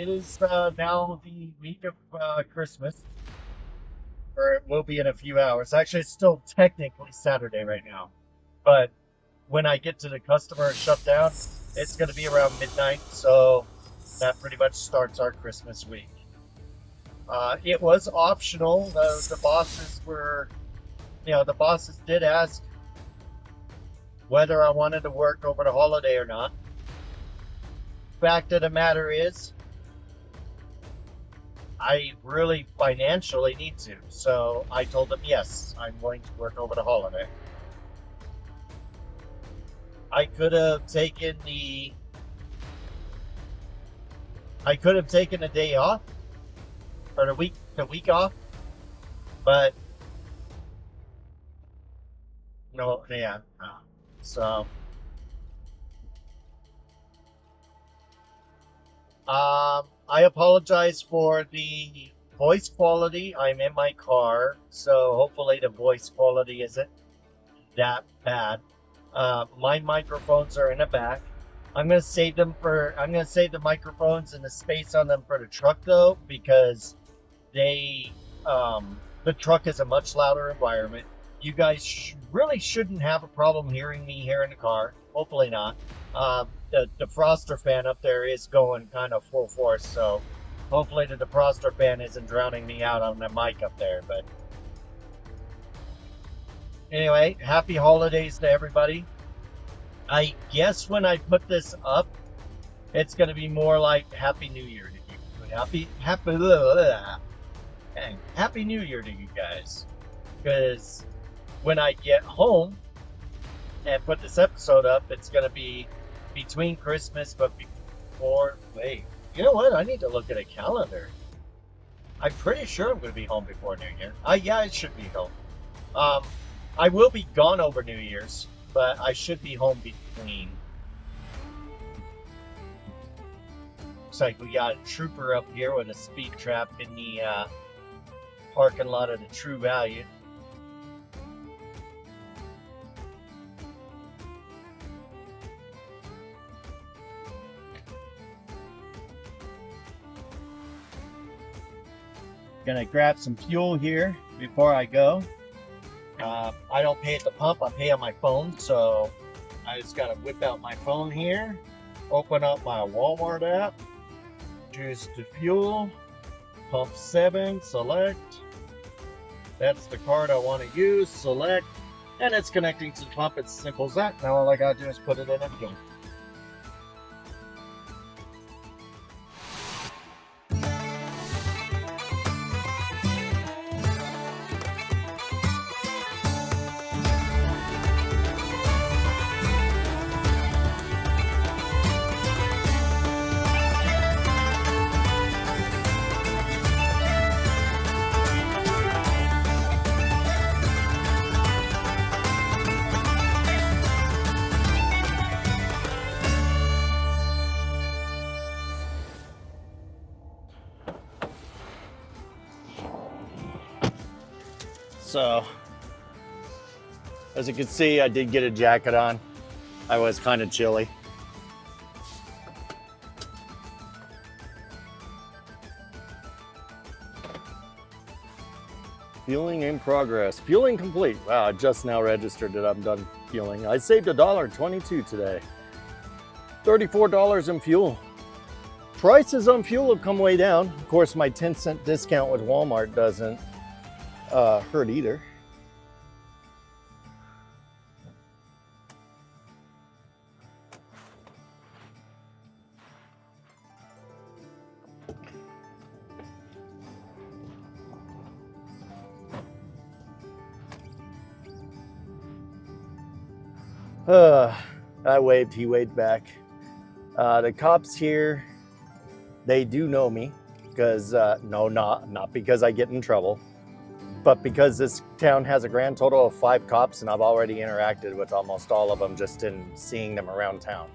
it is now the week of Christmas, or it will be in a few hours. Actually, it's still technically Saturday right now, but when I get to the customer shutdown, it's going to be around midnight, so that pretty much starts our Christmas week. It was optional. The bosses were, the bosses did ask whether I wanted to work over the holiday or not. Fact of the matter is, I really financially need to. So I told them, yes, I'm going to work over the holiday. I could have taken a day off or the week off, but no, yeah. So I apologize for the voice quality. I'm in my car, so hopefully the voice quality isn't that bad. My microphones are in the back. I'm gonna save the microphones and the space on them for the truck though, because they the truck is a much louder environment. You guys really shouldn't have a problem hearing me here in the car. Hopefully not. The defroster fan up there is going kind of full force, so hopefully the defroster fan isn't drowning me out on the mic up there. But anyway, happy holidays to everybody. I guess when I put this up, it's going to be more like Happy New Year to you. Happy New Year to you guys. Because when I get home and put this episode up, it's going to be between Christmas, but before. Wait, you know what? I need to look at a calendar. I'm pretty sure I'm going to be home before New Year. Yeah, I should be home. I will be gone over New Year's, but I should be home between. Looks like we got a trooper up here with a speed trap in the parking lot of the True Value. Gonna grab some fuel here before I go. I don't pay at the pump, I pay on my phone, so I just gotta whip out my phone here, open up my Walmart app, choose to fuel, pump 7, select. That's the card I want to use, select, and it's connecting to the pump. It's as simple as that. Now all I gotta do is put it in and go. So, as you can see, I did get a jacket on. I was kind of chilly. Fueling in progress. Fueling complete. Wow, I just now registered that I'm done fueling. I saved $1.22 today. $34 in fuel. Prices on fuel have come way down. Of course, my 10-cent discount with Walmart doesn't hurt either. I waved, he waved back. The cops here, they do know me because, no, not because I get in trouble, but because this town has a grand total of 5 cops and I've already interacted with almost all of them just in seeing them around town.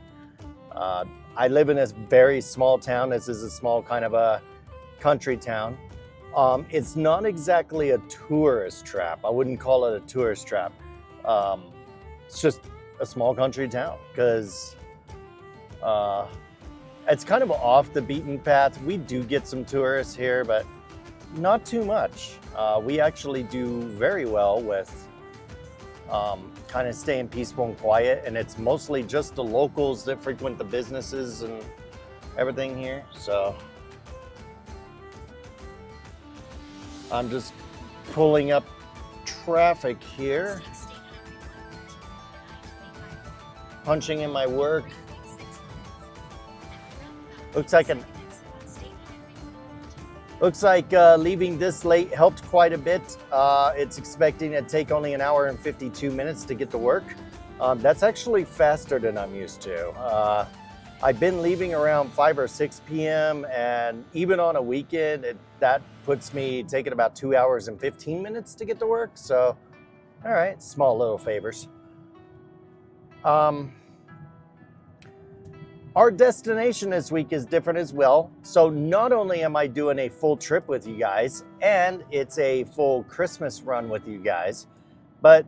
I live in this very small town. This is a small kind of a country town. It's not exactly a tourist trap. I wouldn't call it a tourist trap. It's just a small country town because It's kind of off the beaten path. We do get some tourists here, but not too much. We actually do very well with kind of staying peaceful and quiet, and it's mostly just the locals that frequent the businesses and everything here. So I'm just pulling up traffic here, punching in my work. Looks like leaving this late helped quite a bit. It's expecting to take only an hour and 52 minutes to get to work. That's actually faster than I'm used to. I've been leaving around 5 or 6 p.m. and even on a weekend, that puts me taking about 2 hours and 15 minutes to get to work. So, all right, small little favors. Our destination this week is different as well. So not only am I doing a full trip with you guys, and it's a full Christmas run with you guys, but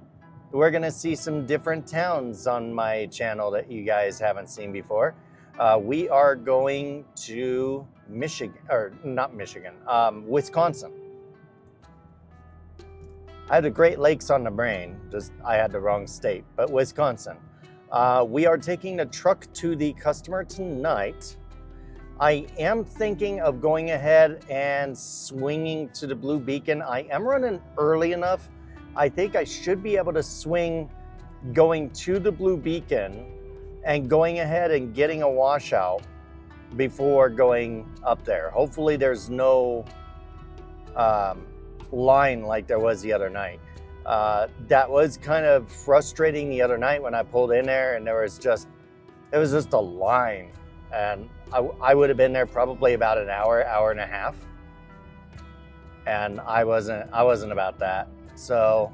we're gonna see some different towns on my channel that you guys haven't seen before. We are going to Wisconsin. I had the Great Lakes on the brain, just I had the wrong state, but Wisconsin. We are taking the truck to the customer tonight. I am thinking of going ahead and swinging to the Blue Beacon. I am running early enough. I think I should be able to swing going to the Blue Beacon and going ahead and getting a washout before going up there. Hopefully there's no line like there was the other night. That was kind of frustrating the other night when I pulled in there and it was just a line, and I would have been there probably about an hour and a half, and I wasn't about that. So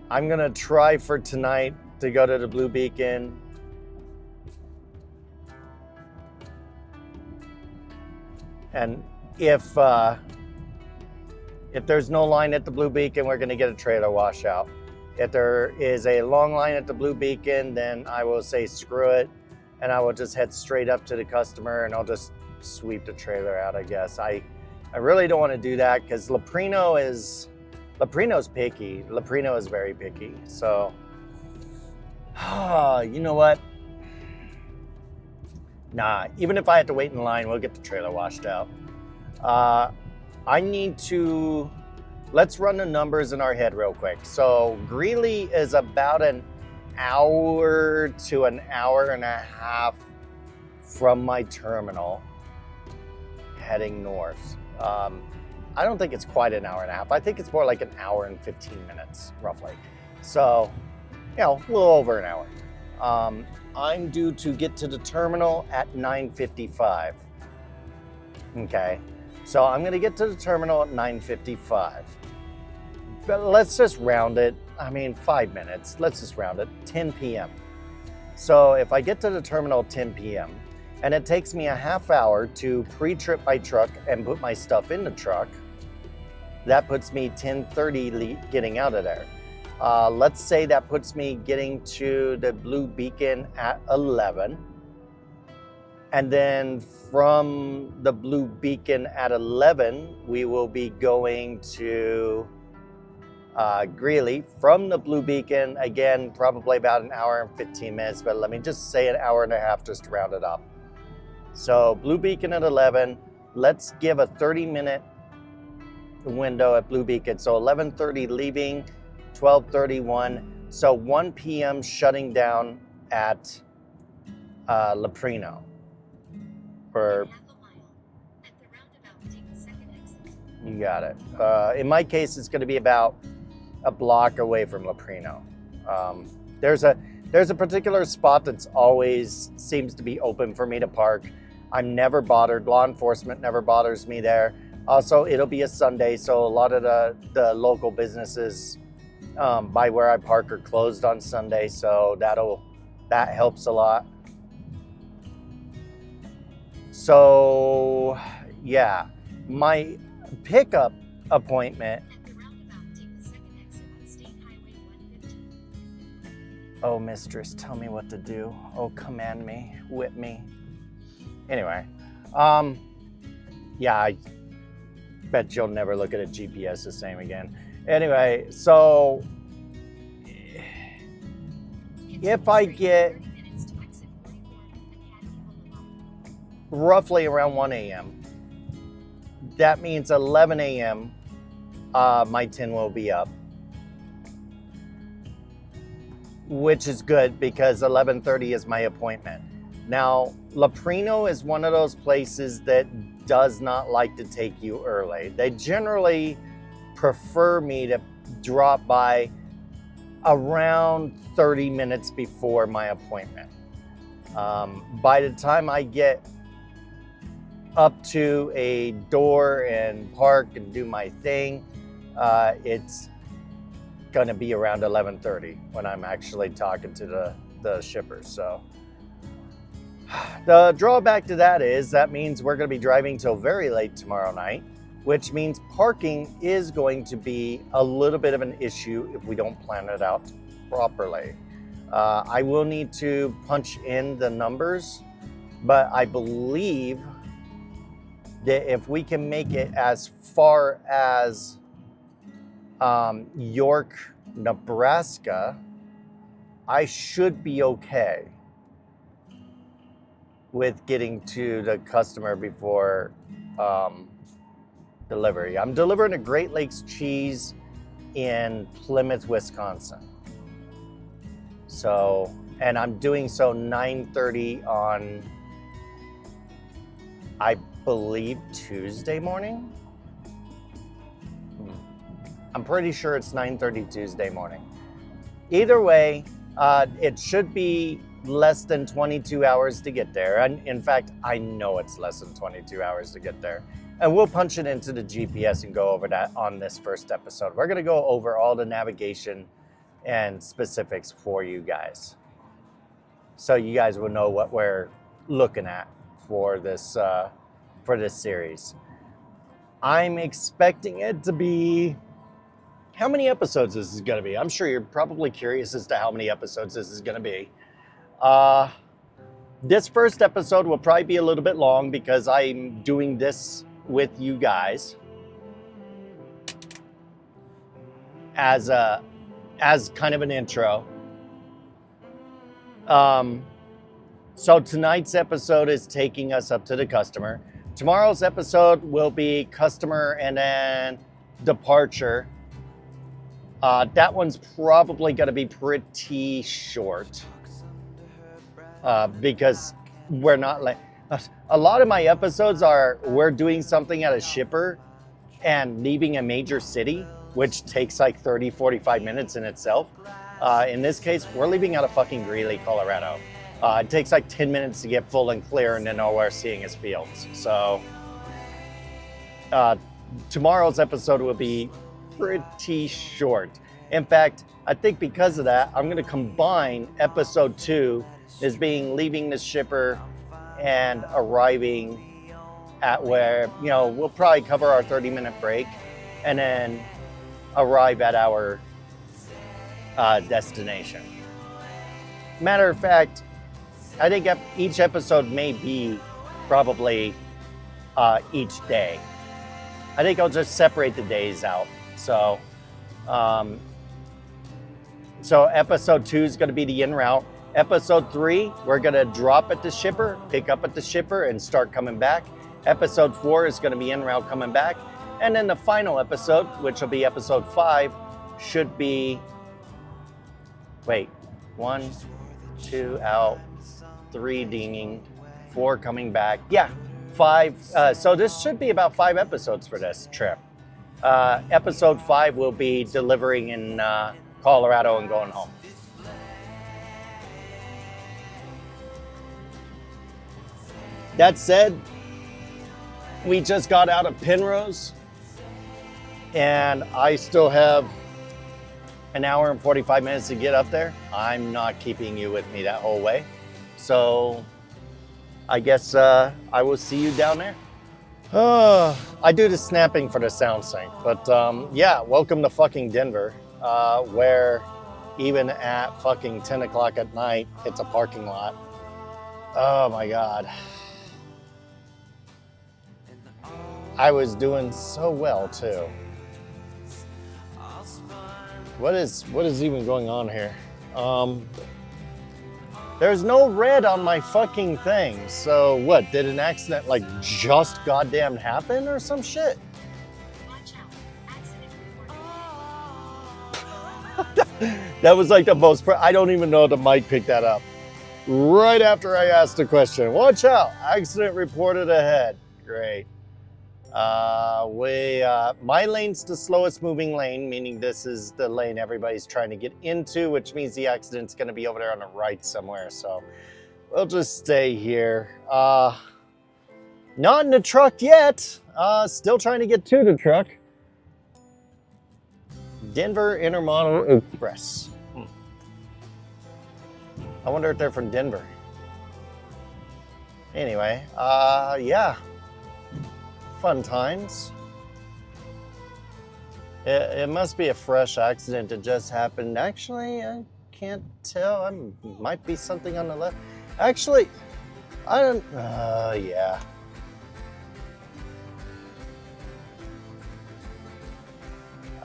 I'm gonna try for tonight to go to the Blue Beacon. And if there's no line at the Blue Beacon, we're going to get a trailer washout. If there is a long line at the Blue Beacon, then I will say screw it, and I will just head straight up to the customer and I'll just sweep the trailer out, I guess. I really don't want to do that because Leprino's picky. Leprino is very picky. So, you know what? Nah, even if I have to wait in line, we'll get the trailer washed out. Let's run the numbers in our head real quick. So Greeley is about an hour to an hour and a half from my terminal heading north. I don't think it's quite an hour and a half. I think it's more like an hour and 15 minutes, roughly. So, a little over an hour. I'm due to get to the terminal at 9:55. Okay. So I'm going to get to the terminal at 9:55. But let's just round it. 5 minutes. Let's just round it. 10 p.m. So if I get to the terminal at 10 p.m. and it takes me a half hour to pre-trip my truck and put my stuff in the truck, that puts me 10:30 getting out of there. Let's say that puts me getting to the Blue Beacon at 11. And then from the Blue Beacon at 11, we will be going to Greeley. From the Blue Beacon, again, probably about an hour and 15 minutes, but let me just say an hour and a half just to round it up. So Blue Beacon at 11, let's give a 30-minute window at Blue Beacon. So 11:30 leaving, 12:31. So 1 p.m. shutting down at Leprino. You got it. In my case, it's going to be about a block away from Leprino. There's a particular spot that's always seems to be open for me to park. I'm never bothered. Law enforcement never bothers me there. Also, it'll be a Sunday, so a lot of the local businesses by where I park are closed on Sunday, so that helps a lot. So, yeah, my pickup appointment. Oh, mistress, tell me what to do. Oh, command me, whip me. Anyway, yeah, I bet you'll never look at a GPS the same again. Anyway, so if I get roughly around 1 a.m., that means 11 a.m. My tin will be up, which is good because 11:30 is my appointment. Now, Leprino is one of those places that does not like to take you early. They generally prefer me to drop by around 30 minutes before my appointment. By the time I get up to a door and park and do my thing, it's gonna be around 11:30 when I'm actually talking to the shippers. So the drawback to that is that means we're gonna be driving till very late tomorrow night, which means parking is going to be a little bit of an issue if we don't plan it out properly. I will need to punch in the numbers, but I believe that if we can make it as far as York, Nebraska, I should be okay with getting to the customer before delivery. I'm delivering a Great Lakes cheese in Plymouth, Wisconsin. So, and I'm doing so 9:30 on, I believe, Tuesday morning. I'm pretty sure it's 9:30 Tuesday morning. Either way, it should be less than 22 hours to get there. And in fact, I know it's less than 22 hours to get there. And we'll punch it into the GPS and go over that on this first episode. We're going to go over all the navigation and specifics for you guys, so you guys will know what we're looking at for this series. I'm expecting it to be... How many episodes this is going to be? I'm sure you're probably curious as to how many episodes this is going to be. This first episode will probably be a little bit long because I'm doing this with you guys as kind of an intro. So tonight's episode is taking us up to the customer. Tomorrow's episode will be customer and then departure. That one's probably going to be pretty short because we're not like... A lot of my episodes are we're doing something at a shipper and leaving a major city, which takes like 30, 45 minutes in itself. In this case, we're leaving out of fucking Greeley, Colorado. It takes like 10 minutes to get full and clear, and then all we're seeing is fields. So tomorrow's episode will be pretty short. In fact, I think because of that, I'm going to combine episode 2 as being leaving the shipper and arriving at where, we'll probably cover our 30-minute break and then arrive at our destination. Matter of fact, I think each episode may be probably each day. I think I'll just separate the days out. So episode 2 is going to be the en route. Episode 3, we're going to drop at the shipper, pick up at the shipper, and start coming back. Episode 4 is going to be en route coming back. And then the final episode, which will be episode 5, should be... 1, 2 out, 3 dinging, 4 coming back. Yeah, 5. So this should be about 5 episodes for this trip. Episode 5 will be delivering in Colorado and going home. That said, we just got out of Penrose, and I still have an hour and 45 minutes to get up there. I'm not keeping you with me that whole way. So I guess I will see you down there. I do the snapping for the sound sync, but yeah, welcome to fucking Denver, where even at fucking 10 o'clock at night, it's a parking lot. Oh my God. I was doing so well too. What is even going on here? There's no red on my fucking thing. So what, did an accident like just goddamn happen or some shit? Watch out. Accident reported. That was like the most, I don't even know if the mic picked that up. Right after I asked the question, watch out, accident reported ahead. Great. My lane's the slowest moving lane, meaning this is the lane everybody's trying to get into, which means the accident's gonna be over there on the right somewhere. So we'll just stay here. Not in the truck yet. Still trying to get to the truck. Denver Intermodal Express. I wonder if they're from Denver. Anyway, yeah. Fun times. It must be a fresh accident that just happened. Actually, I can't tell. Might be something on the left. Actually, I don't, yeah.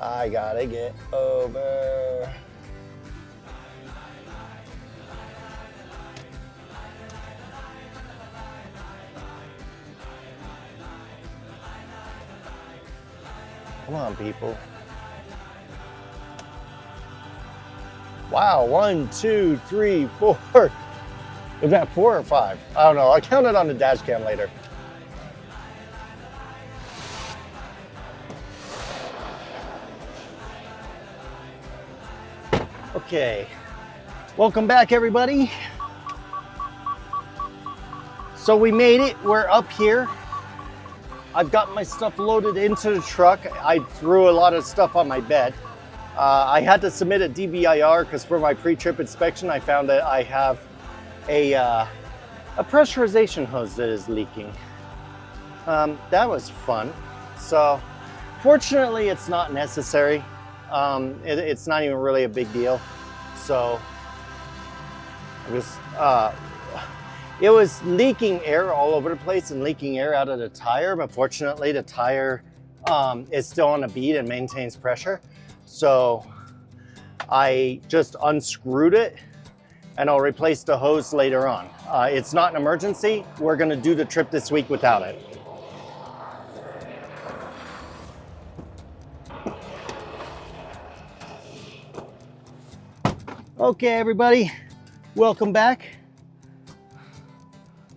I gotta get over. Come on, people. Wow, 1, 2, 3, 4. Is that 4 or 5? I don't know. I'll count it on the dash cam later. Okay. Welcome back, everybody. So we made it. We're up here. I've got my stuff loaded into the truck. I threw a lot of stuff on my bed. I had to submit a DBIR because for my pre-trip inspection, I found that I have a pressurization hose that is leaking. That was fun. So fortunately, it's not necessary. It's not even really a big deal. So it was leaking air all over the place and leaking air out of the tire, but fortunately the tire is still on a bead and maintains pressure. So I just unscrewed it and I'll replace the hose later on. It's not an emergency. We're gonna do the trip this week without it. Okay, everybody, welcome back.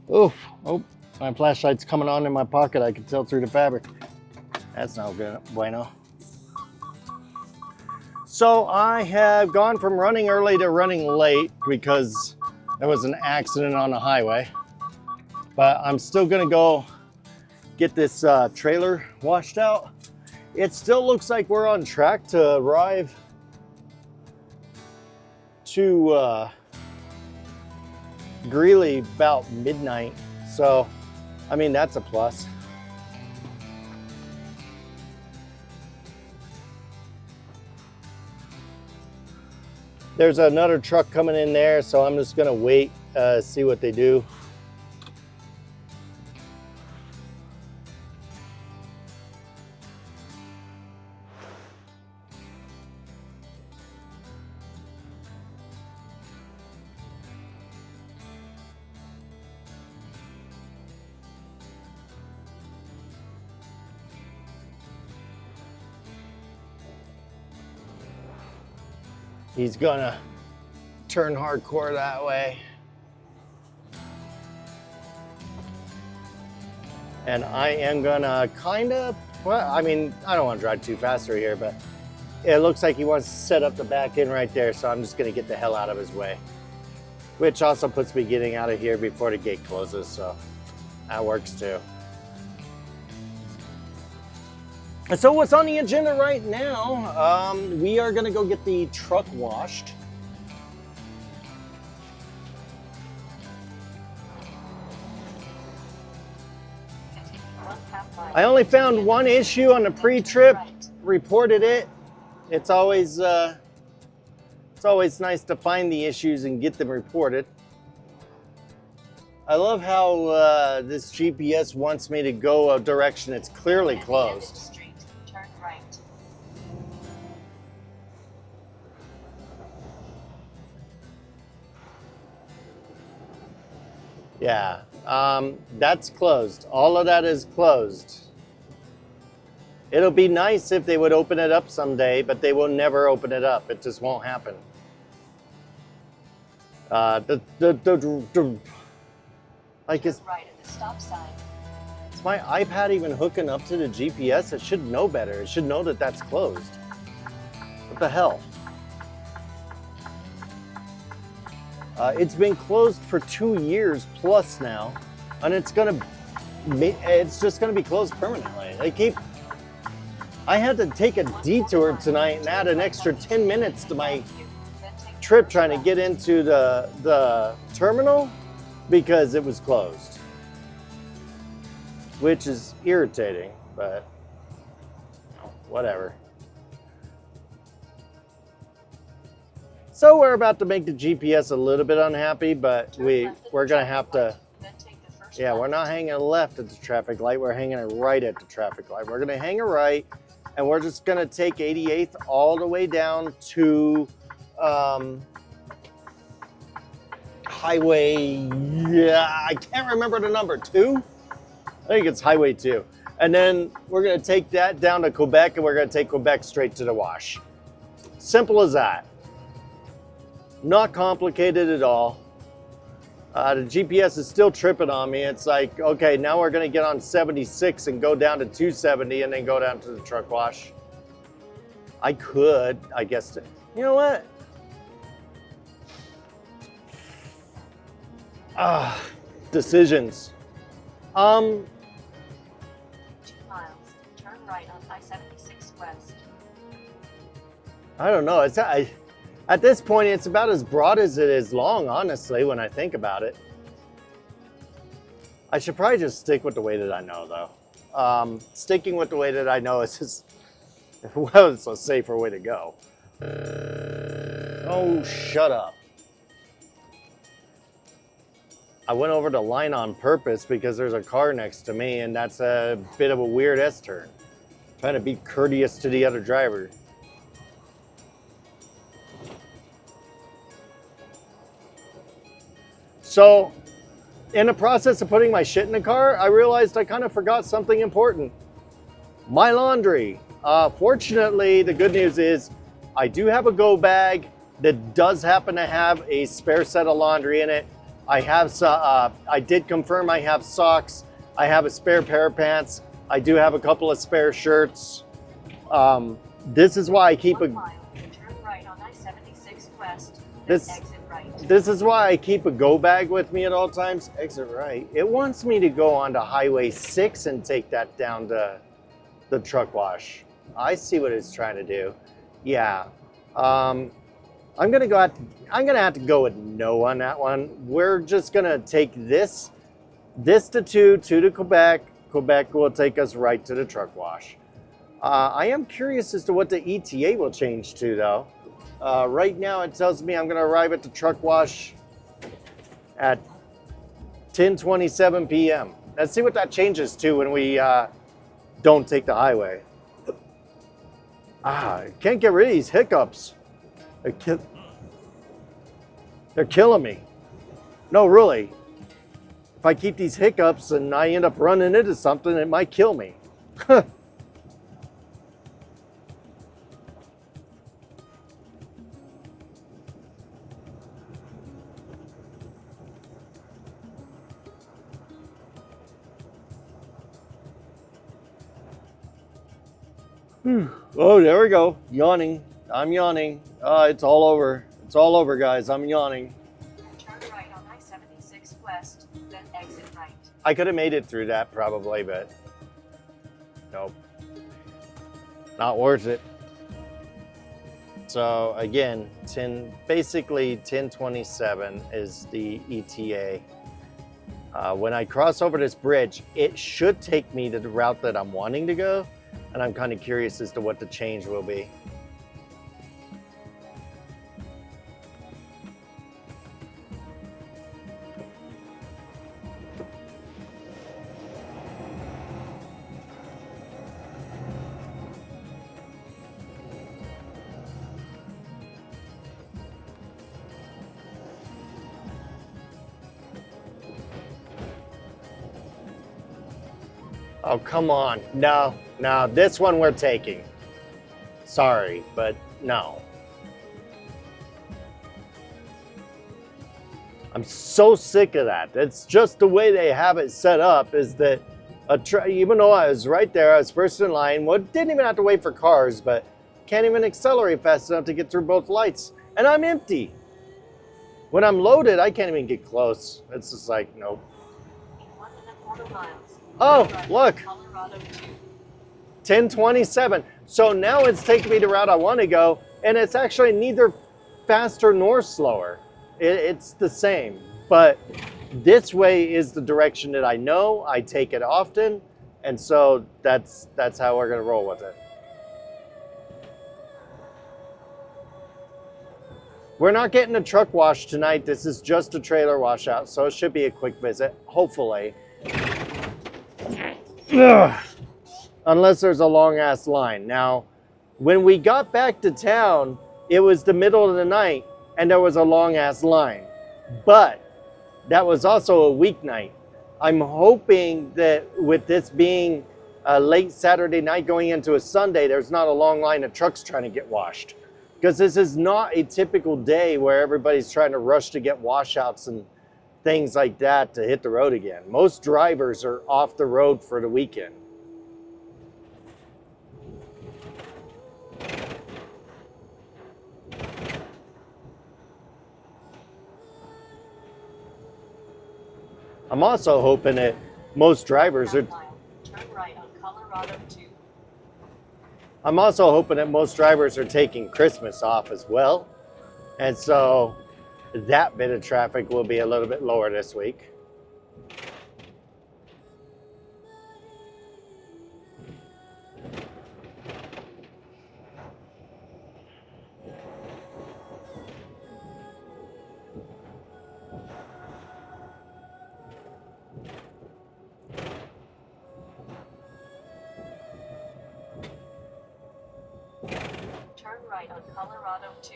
Oh, my flashlight's coming on in my pocket. I can tell through the fabric. That's not good, bueno. So I have gone from running early to running late because there was an accident on the highway. But I'm still gonna go get this trailer washed out. It still looks like we're on track to arrive to Greeley about midnight. So, I mean, that's a plus. There's another truck coming in there, so I'm just gonna wait, see what they do. He's gonna turn hardcore that way. And I am gonna well, I mean, I don't wanna drive too fast through here, but it looks like he wants to set up the back end right there, so I'm just gonna get the hell out of his way. Which also puts me getting out of here before the gate closes, so that works too. So what's on the agenda right now, we are gonna go get the truck washed. I only found one issue on the pre-trip, reported it. It's always nice to find the issues and get them reported. I love how this GPS wants me to go a direction it's clearly At the end of the closed. street, turn right. Yeah, that's closed. All of that is closed. It'll be nice if they would open it up someday, but they will never open it up. It just won't happen. Like, Turn right at the stop sign. is my iPad even hooking up to the GPS? It should know better. It should know that that's closed. What the hell? It's been closed for 2 years plus now, and it's just gonna be closed permanently. I had to take a detour tonight and add an extra 10 minutes to my Then take the trip first trying to left. get into the terminal because it was closed, which is irritating, but whatever. So we're about to make the GPS a little bit unhappy, but Turn we're left at the gonna traffic have light. to. Then take the first Yeah, left. we're not hanging left at the traffic light. We're hanging it right at the traffic light. We're gonna hang a right, and we're just gonna take 88th all the way down to Highway. Yeah, I can't remember the number. 2? I think it's Highway 2. And then we're gonna take that down to Quebec, and we're gonna take Quebec straight to the wash. Simple as that. Not complicated at all. The GPS is still tripping on me. It's like, okay, now we're gonna get on 76 and go down to 270 and then go down to the truck wash. I could, I guess. You know what? Decisions. 2 miles. Turn right on I-76 West. I don't know. At this point, it's about as broad as it is long, honestly, when I think about it. I should probably just stick with the way that I know, though. Sticking with the way that I know is just, well, it's a safer way to go. Oh, shut up. I went over the line on purpose because there's a car next to me, and that's a bit of a weird S-turn. Trying to be courteous to the other driver. So, in the process of putting my shit in the car, I realized I kind of forgot something important. My laundry. Fortunately, the good news is I do have a go bag that does happen to have a spare set of laundry in it. I did confirm I have socks. I have a spare pair of pants. I do have a couple of spare shirts. This is why I keep 1 a mile. Turn right on I-76 West. Then This- exit right. This is why I keep a go bag with me at all times. Exit right. It wants me to go onto Highway 6 and take that down to the truck wash. I see what it's trying to do. Yeah. I'm gonna have to go with no on that one. We're just gonna take this to 2 to Quebec. Quebec will take us right to the truck wash. I am curious as to what the ETA will change to, though. Right now, it tells me I'm going to arrive at the truck wash at 10:27 p.m. Let's see what that changes to when we don't take the highway. I can't get rid of these hiccups. They're killing me. No, really. If I keep these hiccups and I end up running into something, it might kill me. Oh, there we go. Yawning. I'm yawning. It's all over. It's all over, guys. I'm yawning. Turn right on I-76 West. Then exit right. I could have made it through that probably, but nope. Not worth it. So again, basically 10:27 is the ETA. When I cross over this bridge, it should take me to the route that I'm wanting to go, and I'm kind of curious as to what the change will be. Oh, come on. No, no, this one we're taking. Sorry, but no. I'm so sick of that. It's just the way they have it set up is that even though I was right there, I was first in line, well, didn't even have to wait for cars, but can't even accelerate fast enough to get through both lights. And I'm empty. When I'm loaded, I can't even get close. It's just like, nope. 1.25 miles. Oh, Right, look. Colorado 2. 1027. So now it's taking me the route I want to go, and it's actually neither faster nor slower. It's the same, but this way is the direction that I know. I take it often, and so that's how we're gonna roll with it. We're not getting a truck wash tonight. This is just a trailer washout, so it should be a quick visit, hopefully. Ugh. Unless there's a long ass line. Now, when we got back to town, it was the middle of the night and there was a long ass line. But that was also a weeknight. I'm hoping that with this being a late Saturday night going into a Sunday, there's not a long line of trucks trying to get washed. Because this is not a typical day where everybody's trying to rush to get washouts and things like that to hit the road again. Most drivers are off the road for the weekend. I'm also hoping that most drivers are. Turn right on Colorado 2. I'm also hoping that most drivers are taking Christmas off as well. And so that bit of traffic will be a little bit lower this week. Turn right on Colorado 2.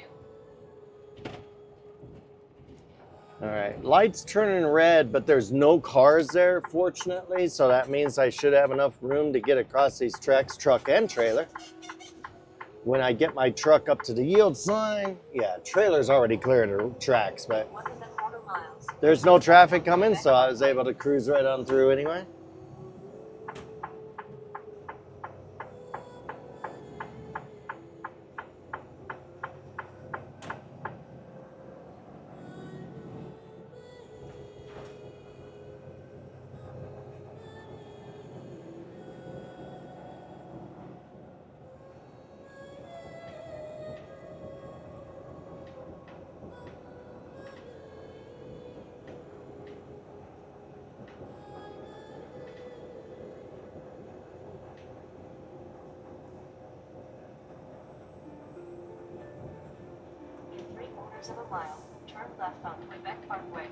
All right, lights turning red, but there's no cars there, fortunately. So that means I should have enough room to get across these tracks, truck and trailer. When I get my truck up to the yield sign, yeah, trailer's already cleared the tracks, but 1.25 miles. there's no traffic coming, so I was able to cruise right on through anyway. In 3/4 mile. Turn left on Quebec Parkway.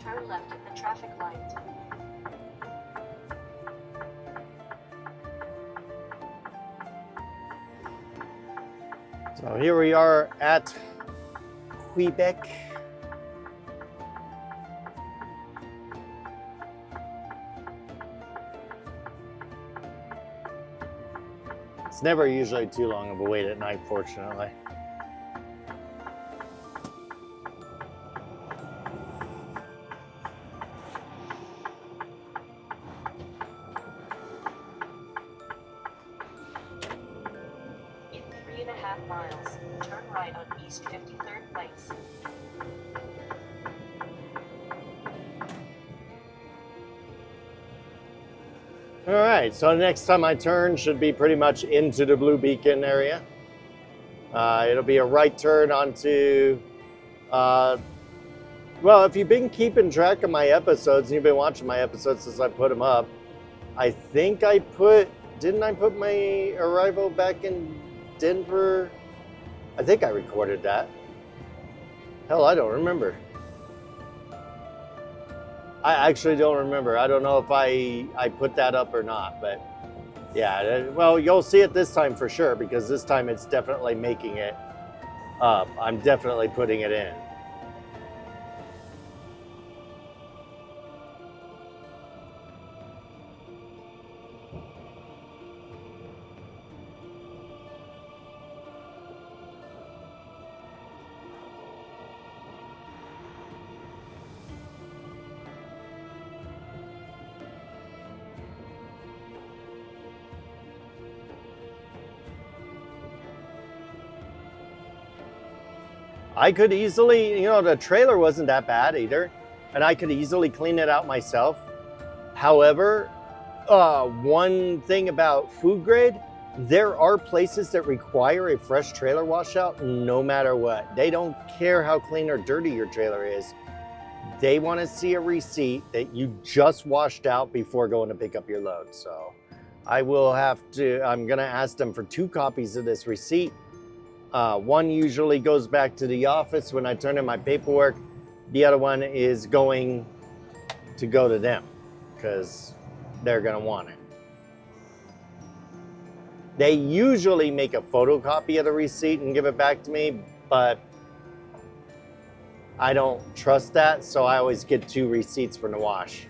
Turn left at the traffic light. So here we are at Quebec. It's never usually too long of a wait at night, fortunately. In 3.5 miles. Turn right on East 53rd Place. All right, so next time I turn should be pretty much into the Blue Beacon area. It'll be a right turn onto, well, if you've been keeping track of my episodes and you've been watching my episodes since I put them up, I think didn't I put my arrival back in Denver? I think I recorded that. Hell, I don't remember. I actually don't remember. I don't know if I put that up or not, but yeah, well, you'll see it this time for sure, because this time it's definitely making it up. I'm definitely putting it in. I could easily, the trailer wasn't that bad either, and I could easily clean it out myself. However, one thing about food grade, there are places that require a fresh trailer washout no matter what. They don't care how clean or dirty your trailer is. They want to see a receipt that you just washed out before going to pick up your load. So I'm going to ask them for 2 copies of this receipt. One usually goes back to the office when I turn in my paperwork. The other one is going to go to them because they're going to want it. They usually make a photocopy of the receipt and give it back to me, but I don't trust that, so I always get 2 receipts from the wash.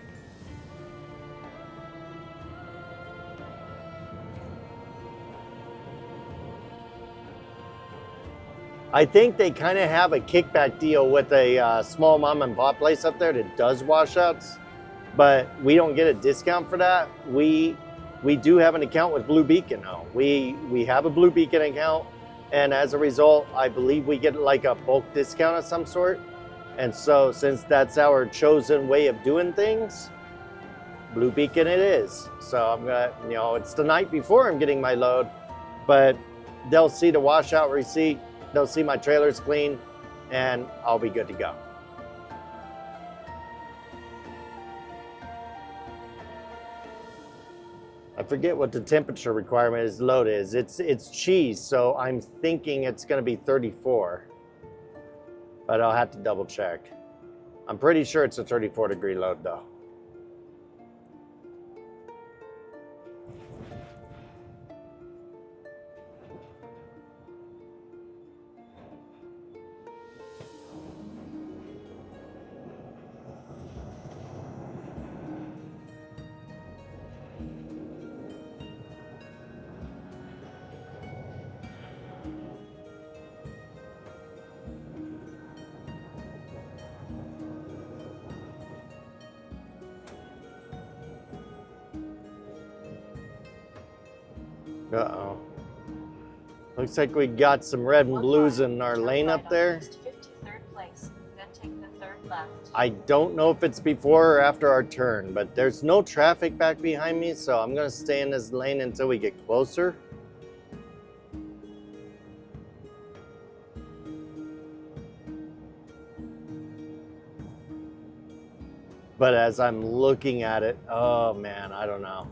I think they kind of have a kickback deal with a small mom and pop place up there that does washouts, but we don't get a discount for that. We do have an account with Blue Beacon though. We have a Blue Beacon account, and as a result, I believe we get like a bulk discount of some sort. And so since that's our chosen way of doing things, Blue Beacon it is. So I'm gonna, it's the night before I'm getting my load, but they'll see the washout receipt. They'll see my trailer's clean, and I'll be good to go. I forget what the temperature requirement is load is. It's cheese, so I'm thinking it's going to be 34. But I'll have to double check. I'm pretty sure it's a 34-degree load, though. Uh-oh. Looks like we got some red and blues in our lane up there. 53rd place, then take the 3rd left. I don't know if it's before or after our turn, but there's no traffic back behind me, so I'm gonna stay in this lane until we get closer. But as I'm looking at it, oh man, I don't know.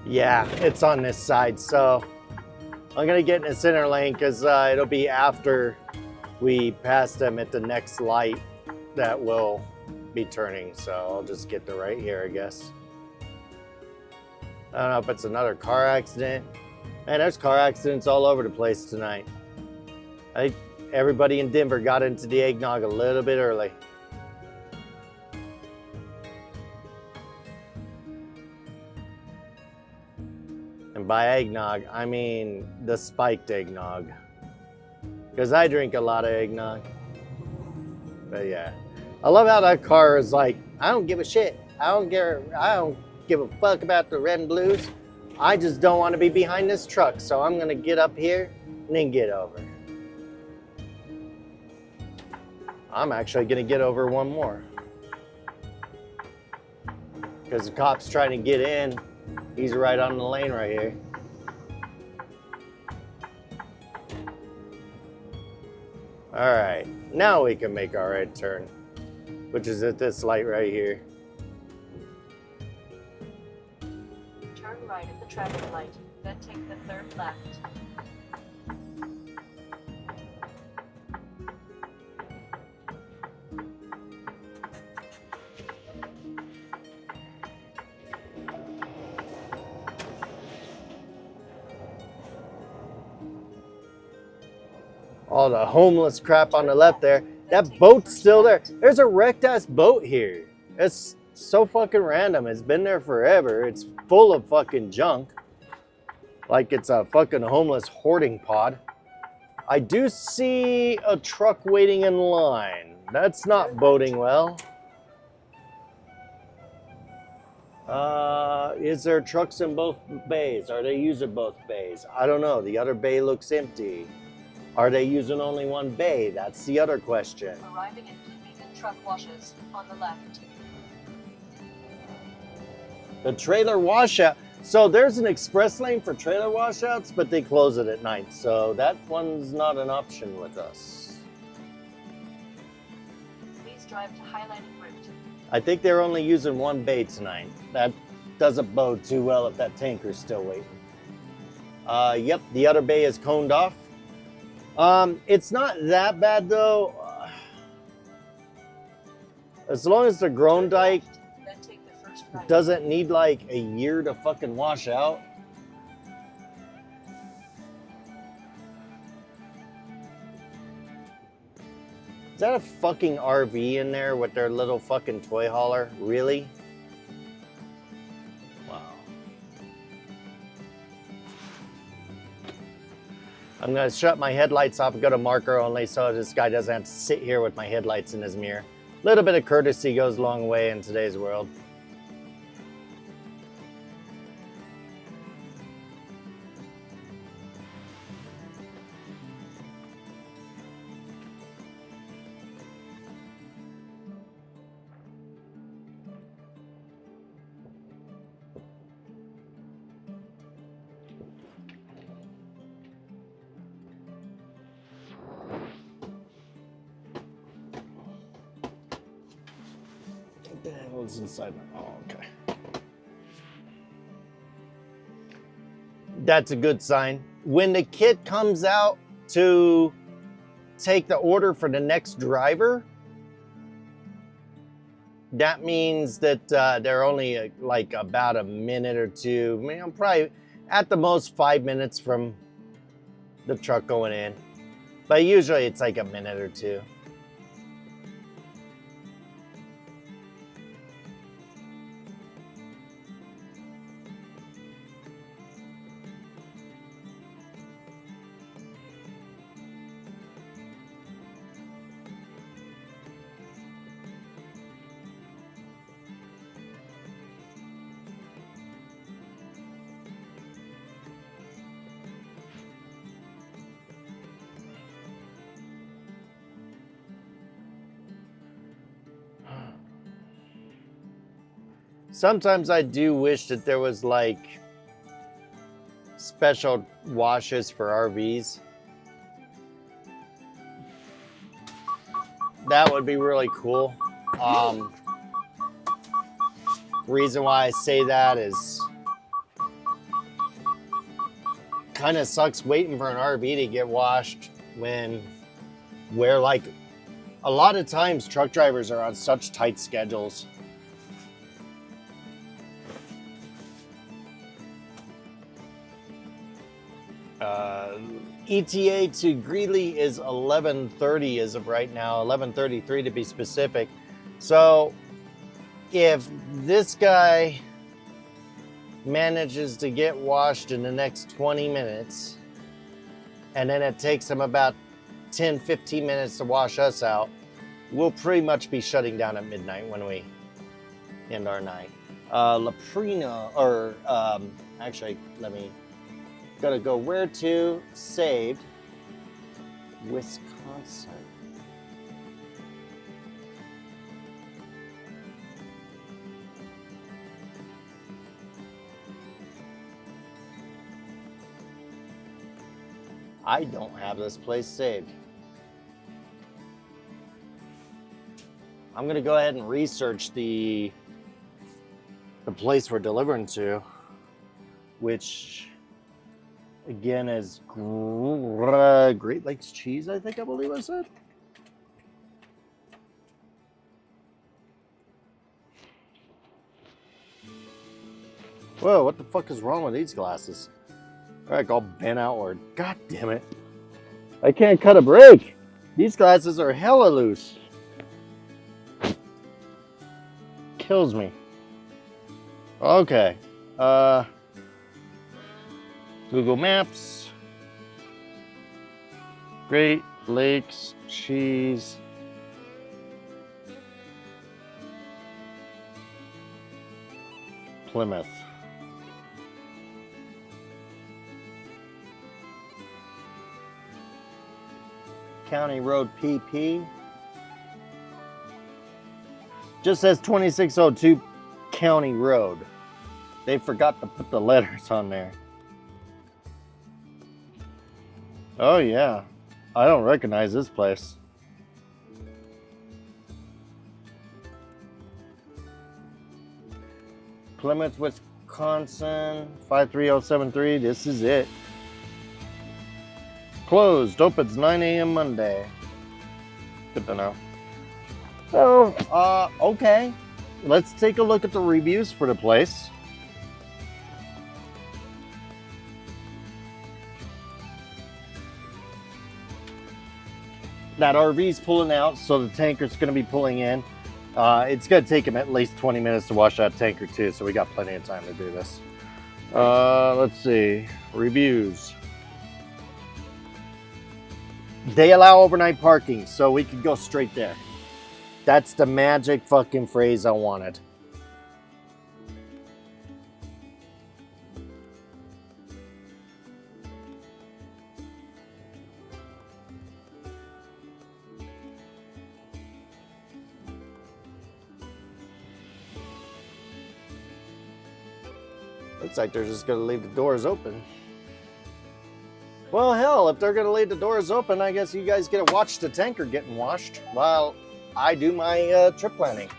Yeah, it's on this side, so I'm gonna get in the center lane because it'll be after we pass them at the next light that will be turning. So I'll just get to right here, I guess. I don't know if it's another car accident. Man, there's car accidents all over the place tonight. I think everybody in Denver got into the eggnog a little bit early. And by eggnog, I mean the spiked eggnog. Because I drink a lot of eggnog. But yeah, I love how that car is like, I don't give a shit. I don't give a fuck about the red and blues. I just don't want to be behind this truck, so I'm gonna get up here and then get over. I'm actually gonna get over one more. Because the cop's trying to get in. He's right on the lane right here. All right, now we can make our right turn, which is at this light right here. Turn right at the traffic light, then take the third left. All the homeless crap on the left there. That boat's still there. There's a wrecked ass boat here. It's so fucking random. It's been there forever. It's full of fucking junk. Like it's a fucking homeless hoarding pod. I do see a truck waiting in line. That's not boding well. Is there trucks in both bays? Are they using both bays? I don't know. The other bay looks empty. Are they using only one bay? That's the other question. Arriving at Keeping Truck Washes on the left. The trailer washout. So there's an express lane for trailer washouts, but they close it at night. So that one's not an option with us. Please drive to highlighted route. I think they're only using one bay tonight. That doesn't bode too well if that tanker's still waiting. Yep, the other bay is coned off. It's not that bad though. As long as the Grondike Then take the first right. doesn't need like a year to fucking wash out. Is that a fucking RV in there with their little fucking toy hauler? Really? Wow. I'm gonna shut my headlights off and go to marker only so this guy doesn't have to sit here with my headlights in his mirror. A little bit of courtesy goes a long way in today's world. What the hell is inside my... Oh, okay. That's a good sign. When the kid comes out to take the order for the next driver, that means that they're only like about a minute or two, probably at the most 5 minutes from the truck going in. But usually it's like a minute or two. Sometimes I do wish that there was like special washes for RVs. That would be really cool. Reason why I say that is kind of sucks waiting for an RV to get washed where like a lot of times truck drivers are on such tight schedules. ETA to Greeley is 11:30 as of right now, 11:33 to be specific. So if this guy manages to get washed in the next 20 minutes, and then it takes him about 10-15 minutes to wash us out, we'll pretty much be shutting down at midnight when we end our night. Laprina, or actually, gotta go where to, saved, Wisconsin. I don't have this place saved. I'm gonna go ahead and research the place we're delivering to, which again is Great Lakes Cheese, I believe I said. Whoa, what the fuck is wrong with these glasses? They're like all bent outward. God damn it. I can't cut a break. These glasses are hella loose. Kills me. Okay. Google Maps. Great Lakes Cheese. Plymouth. County Road PP. Just says 2602 County Road. They forgot to put the letters on there. Oh yeah, I don't recognize this place. Plymouth, Wisconsin, 53073. This is it. Closed. Opens 9 a.m. Monday. Good to know. So, okay. Let's take a look at the reviews for the place. That RV's pulling out, so the tanker's going to be pulling in. It's going to take him at least 20 minutes to wash that tanker too, so we got plenty of time to do this. Let's see. Reviews. They allow overnight parking, so we could go straight there. That's the magic fucking phrase I wanted. Looks like they're just gonna leave the doors open. Well, hell, if they're gonna leave the doors open, I guess you guys get to watch the tanker getting washed while I do my trip planning.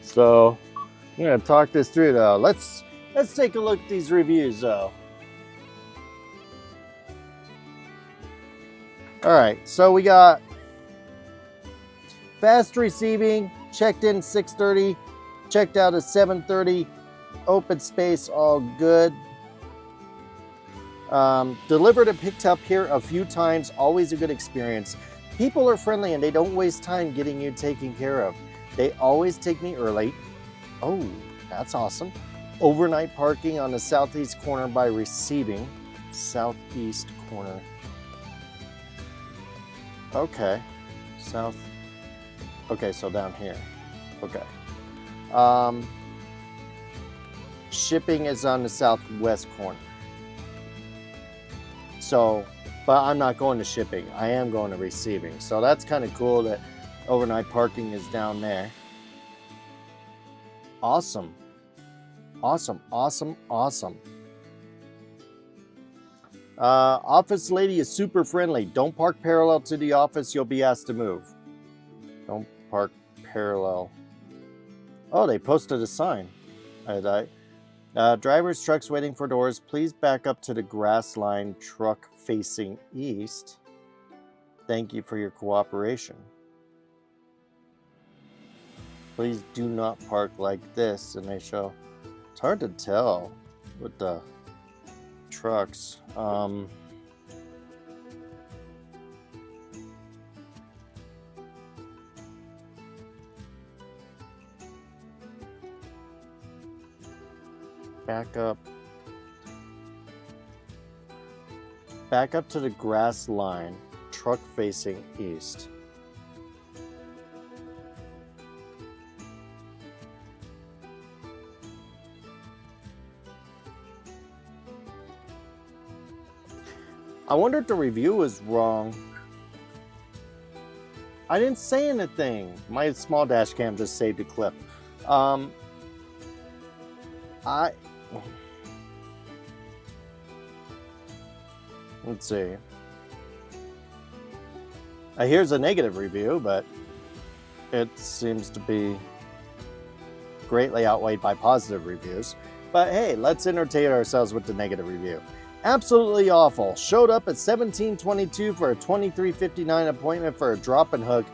So I'm gonna talk this through though. Let's take a look at these reviews though. All right, so we got fast receiving, checked in 6:30, checked out at 7:30, open space, all good. Delivered and picked up here a few times, always a good experience. People are friendly and they don't waste time getting you taken care of. They always take me early. Oh, that's awesome. Overnight parking on the southeast corner by receiving. Southeast corner. Okay. South. Okay, so down here. Okay. Shipping is on the southwest corner. So, but I'm not going to shipping. I am going to receiving. So that's kind of cool that overnight parking is down there. Awesome. Awesome, awesome, awesome. Office lady is super friendly. Don't park parallel to the office. You'll be asked to move. Don't park parallel. Oh, they posted a sign. Drivers, trucks waiting for doors, please back up to the grass line, truck facing east. Thank you for your cooperation. Please do not park like this. And they show, it's hard to tell with the trucks. Back up to the grass line, truck facing east. I wonder if the review was wrong. I didn't say anything. My small dash cam just saved a clip. Let's see. Here's a negative review, but it seems to be greatly outweighed by positive reviews. But hey, let's entertain ourselves with the negative review. Absolutely awful. Showed up at 17:22 for a 23:59 appointment for a drop and hook,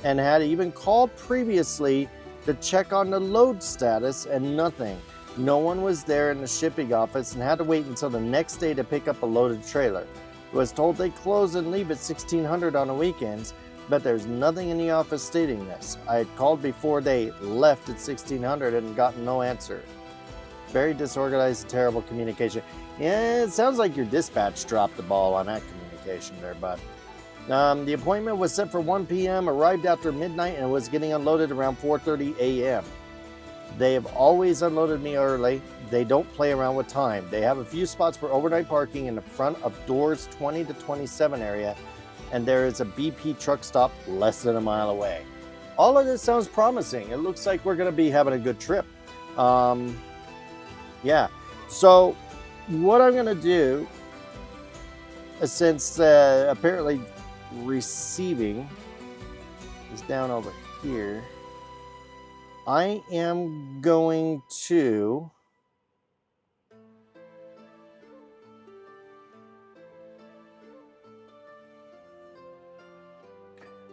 and had even called previously to check on the load status, and nothing. No one was there in the shipping office, and had to wait until the next day to pick up a loaded trailer. Was told they close and leave at 1600 on the weekends, but there's nothing in the office stating this. I had called before they left at 1600 and gotten no answer. Very disorganized, terrible communication. Yeah, it sounds like your dispatch dropped the ball on that communication there, bud. The appointment was set for 1 p.m., arrived after midnight, and was getting unloaded around 4:30 a.m. They have always unloaded me early. They don't play around with time. They have a few spots for overnight parking in the front of doors 20 to 27 area, and there is a BP truck stop less than a mile away. All of this sounds promising. It looks like we're going to be having a good trip. Yeah. So what I'm going to do, since apparently receiving is down over here, I am going to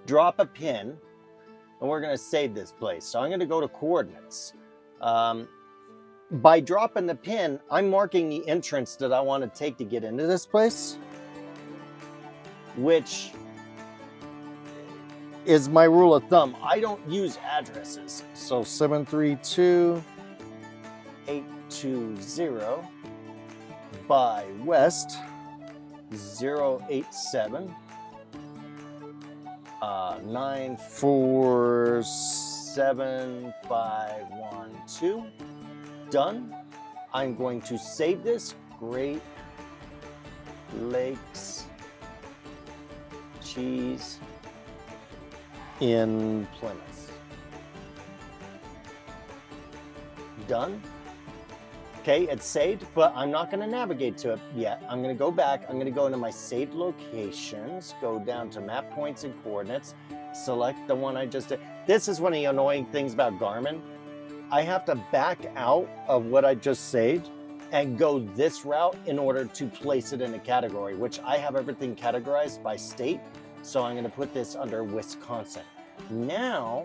drop a pin, and we're going to save this place. So I'm going to go to coordinates. By dropping the pin, I'm marking the entrance that I want to take to get into this place, which is my rule of thumb. I don't use addresses. So 732-820 by West 087 947512. Done. I'm going to save this. Great Lakes Cheese in Plymouth. Done. Okay, it's saved, but I'm not going to navigate to it yet. I'm going to go back. I'm going to go into my saved locations, go down to map points and coordinates, select the one I just did. This is one of the annoying things about Garmin. I have to back out of what I just saved and go this route in order to place it in a category, which I have everything categorized by state. So I'm going to put this under Wisconsin. Now,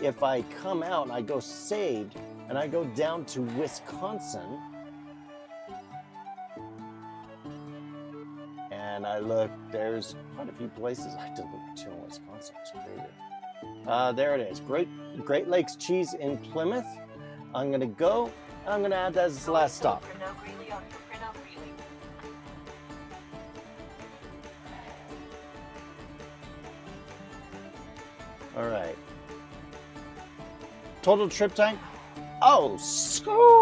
if I come out and I go saved and I go down to Wisconsin and I look, there's quite a few places I have to look to in Wisconsin. It's crazy. There it is. Great Lakes Cheese in Plymouth. I'm going to go and I'm going to add that as the last stop. All right. Total trip time? Oh, score!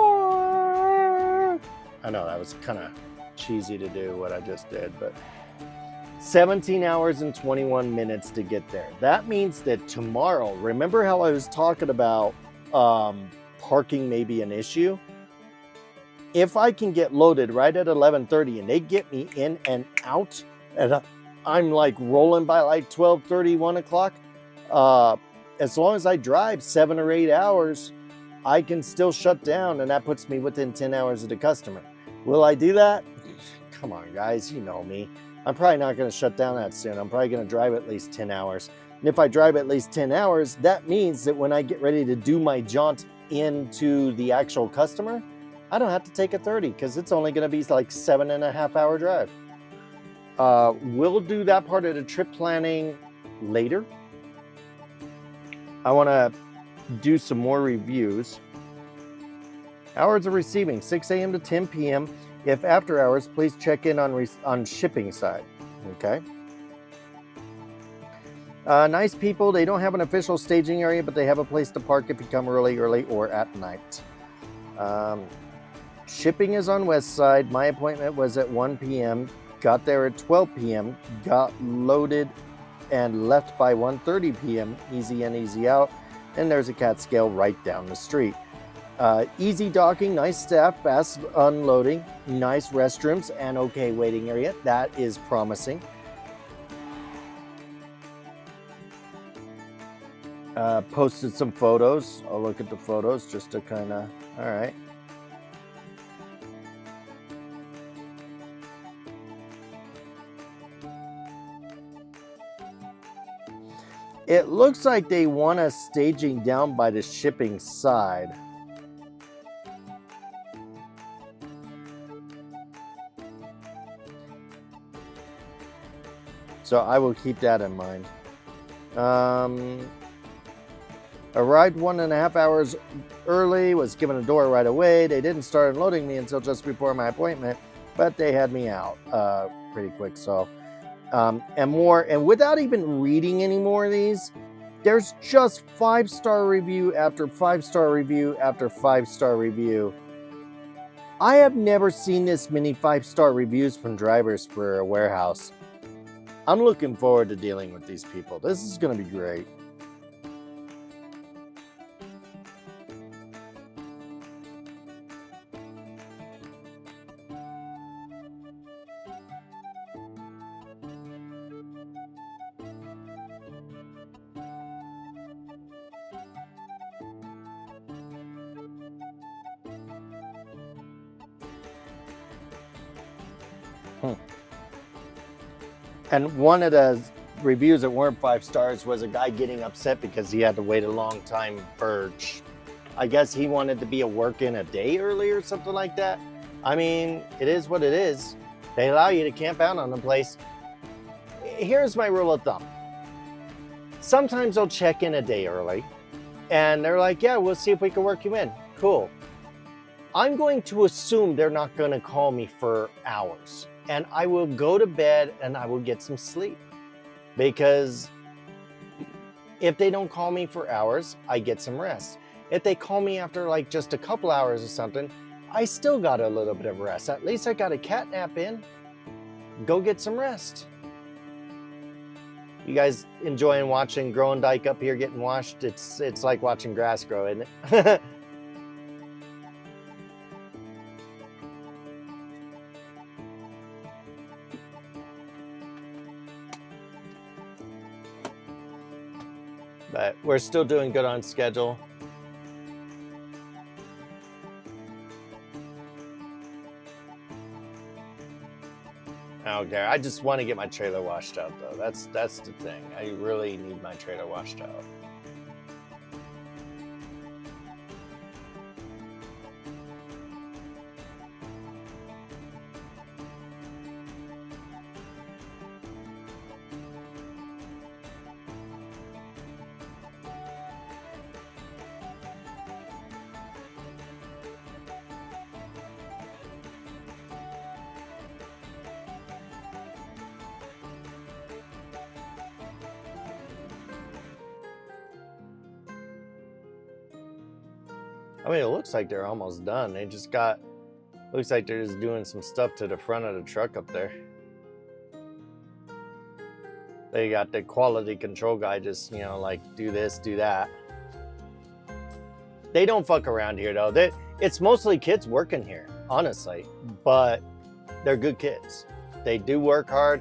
I know that was kind of cheesy to do what I just did, but 17 hours and 21 minutes to get there. That means that tomorrow, remember how I was talking about parking may be an issue? If I can get loaded right at 11:30 and they get me in and out, and I'm like rolling by like 12:30, 1 o'clock, as long as I drive 7 or 8 hours, I can still shut down, and that puts me within 10 hours of the customer. Will I do that? Come on, guys, you know me. I'm probably not going to shut down that soon. I'm probably going to drive at least 10 hours. And if I drive at least 10 hours, that means that when I get ready to do my jaunt into the actual customer, I don't have to take a 30 because it's only going to be like 7.5 hour drive. We'll do that part of the trip planning later. I want to do some more reviews. Hours of receiving, 6 a.m. to 10 p.m. If after hours, please check in on shipping side. Okay. Nice people. They don't have an official staging area, but they have a place to park if you come early or at night. Shipping is on west side. My appointment was at 1 p.m. got there at 12 p.m., got loaded and left by 1:30 p.m. Easy in, easy out. And there's a cat scale right down the street. Easy docking, nice staff, fast unloading, nice restrooms, and okay waiting area. That is promising. Posted some photos. I'll look at the photos just to kind of, all right. It looks like they want us staging down by the shipping side. So I will keep that in mind. Arrived 1.5 hours early, was given a door right away. They didn't start unloading me until just before my appointment, but they had me out pretty quick. So, and without even reading any more of these, there's just 5-star review after 5-star review after 5-star review. I have never seen this many 5-star reviews from drivers for a warehouse. I'm looking forward to dealing with these people. This is going to be great. And one of the reviews that weren't 5 stars was a guy getting upset because he had to wait a long time for, I guess he wanted to be a work in a day early or something like that. I mean, it is what it is. They allow you to camp out on the place. Here's my rule of thumb. Sometimes they'll check in a day early and they're like, yeah, we'll see if we can work you in. Cool. I'm going to assume they're not going to call me for hours. And I will go to bed and I will get some sleep. Because if they don't call me for hours, I get some rest. If they call me after like just a couple hours or something, I still got a little bit of rest. At least I got a cat nap in. Go get some rest. You guys enjoying watching Growing Dyke up here getting washed? It's like watching grass grow, isn't it? But we're still doing good on schedule. I don't care. I just want to get my trailer washed out, though. That's the thing. I really need my trailer washed out. I mean, it looks like they're almost done. They just got, looks like they're just doing some stuff to the front of the truck up there. They got the quality control guy just, you know, like do this, do that. They don't fuck around here though. It's mostly kids working here, honestly, but they're good kids. They do work hard.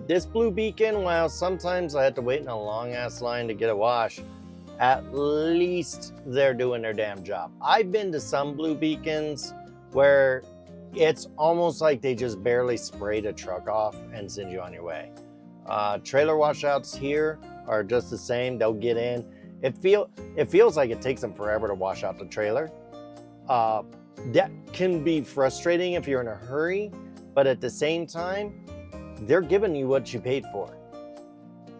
This Blue Beacon, while sometimes I had to wait in a long ass line to get a wash, at least they're doing their damn job. I've been to some Blue Beacons where it's almost like they just barely sprayed a truck off and send you on your way. Trailer washouts here are just the same. They'll get in. It feels like it takes them forever to wash out the trailer. That can be frustrating if you're in a hurry, but at the same time, they're giving you what you paid for.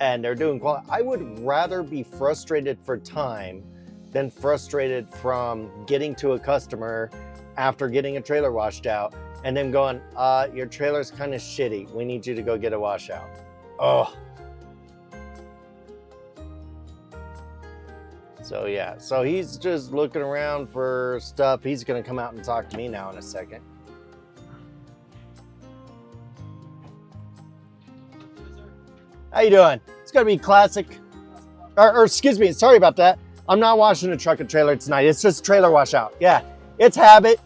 And they're doing quality. I would rather be frustrated for time than frustrated from getting to a customer after getting a trailer washed out and then going, your trailer's kind of shitty. We need you to go get a washout. Oh. So yeah, so he's just looking around for stuff. He's gonna come out and talk to me now in a second. How you doing? It's gonna be classic. Or excuse me, sorry about that. I'm not washing the truck and trailer tonight. It's just trailer washout. Yeah, it's habit.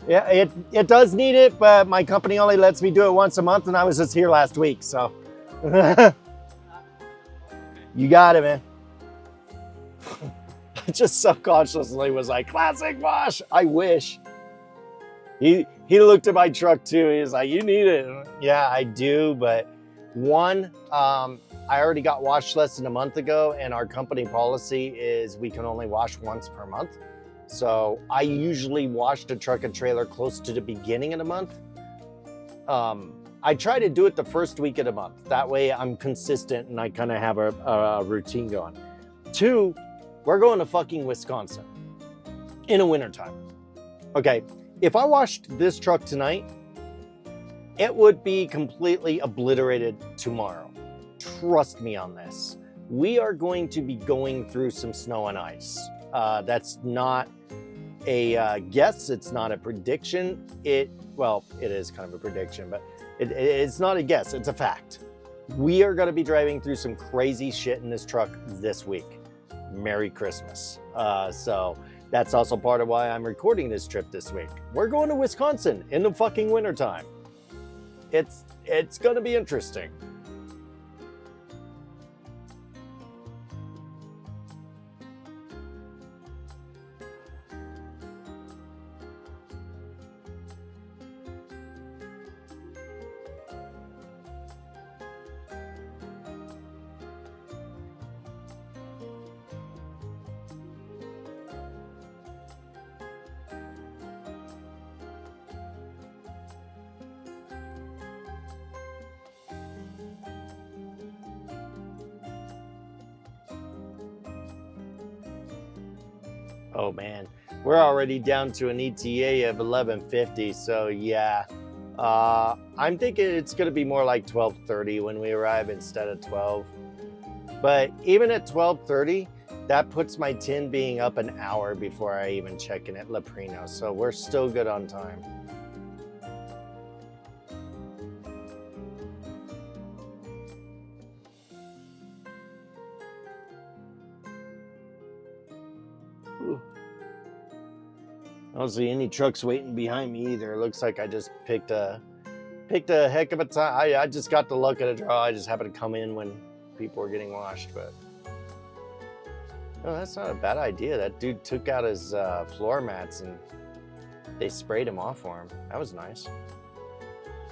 Yeah, it does need it, but my company only lets me do it once a month, and I was just here last week, so. You got it, man. I just subconsciously was like, classic wash. I wish. He looked at my truck too. He was like, you need it. Yeah, I do, but one, I already got washed less than a month ago, and our company policy is we can only wash once per month. So I usually wash the truck and trailer close to the beginning of the month. I try to do it the first week of the month. That way I'm consistent and I kind of have a routine going. Two, we're going to fucking Wisconsin in the wintertime. Okay, if I washed this truck tonight, it would be completely obliterated tomorrow. Trust me on this. We are going to be going through some snow and ice. That's not a guess. It's not a prediction. Well, it is kind of a prediction, but it's not a guess. It's a fact. We are going to be driving through some crazy shit in this truck this week. Merry Christmas. So that's also part of why I'm recording this trip this week. We're going to Wisconsin in the fucking wintertime. It's going to be interesting. Oh man, we're already down to an ETA of 11:50, so yeah. I'm thinking it's gonna be more like 12:30 when we arrive instead of 12. But even at 12:30, that puts my tin being up an hour before I even check in at Leprino, so we're still good on time. I don't see any trucks waiting behind me either. It looks like I just picked a heck of a time. I just got the luck of the draw. I just happened to come in when people were getting washed, but no, that's not a bad idea. That dude took out his floor mats and they sprayed him off for him. That was nice.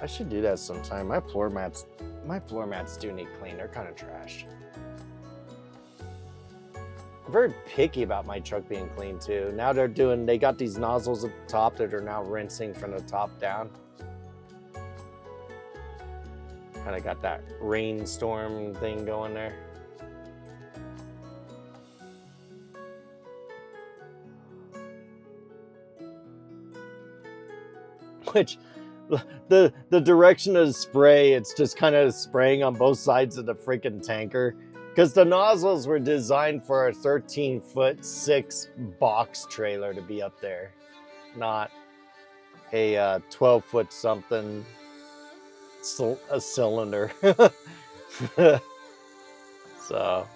I should do that sometime. My floor mats do need clean. They're kind of trashed. I'm very picky about my truck being clean too. Now they got these nozzles at the top that are now rinsing from the top down. Kind of got that rainstorm thing going there. Which, the direction of the spray, it's just kind of spraying on both sides of the freaking tanker. Because the nozzles were designed for a 13-foot-6 box trailer to be up there, not a 12-foot something a cylinder. So.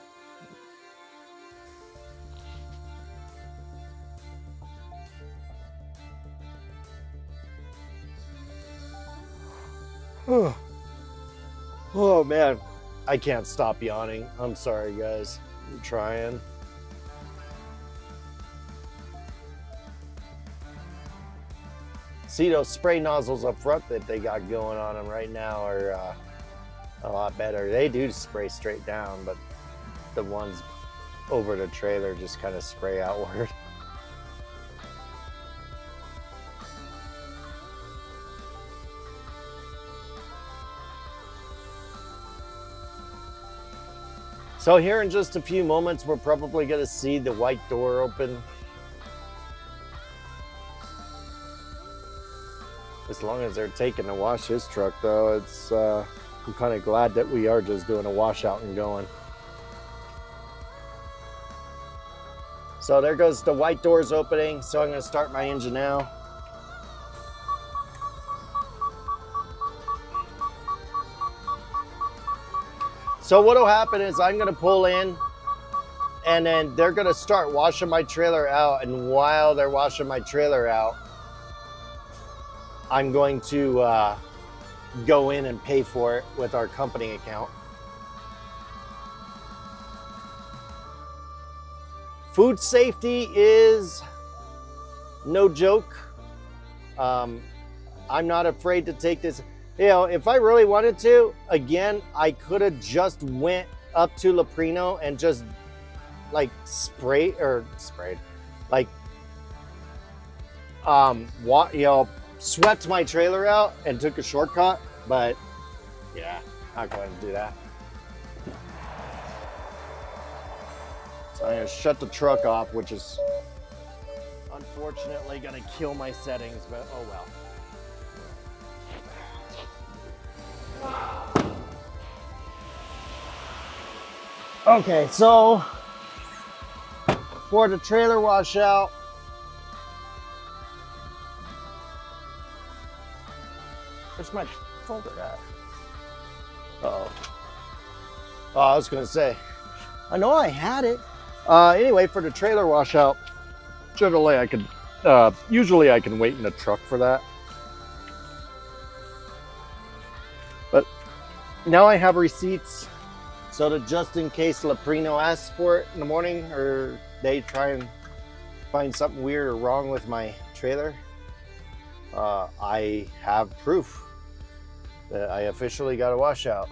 Oh man. I can't stop yawning. I'm sorry, guys. I'm trying. See, those spray nozzles up front that they got going on them right now are a lot better. They do spray straight down, but the ones over the trailer just kind of spray outward. So here in just a few moments, we're probably going to see the white door open. As long as they're taking to wash his truck, though, I'm kind of glad that we are just doing a washout and going. So there goes the white doors opening. So I'm going to start my engine now. So what'll happen is I'm gonna pull in, and then they're gonna start washing my trailer out. And while they're washing my trailer out, I'm going to go in and pay for it with our company account. Food safety is no joke. I'm not afraid to take this. You know, if I really wanted to, again, I could have just went up to Leprino and just like sprayed, like, swept my trailer out and took a shortcut. But yeah, not going to do that. So I'm gonna shut the truck off, which is unfortunately gonna kill my settings, but oh well. Okay, so for the trailer washout, where's my folder at? Uh-oh. Oh, I was gonna say, I know I had it. Anyway, for the trailer washout, generally I could, usually I can wait in the truck for that. But now I have receipts, so that just in case Leprino asks for it in the morning, or they try and find something weird or wrong with my trailer, I have proof that I officially got a washout.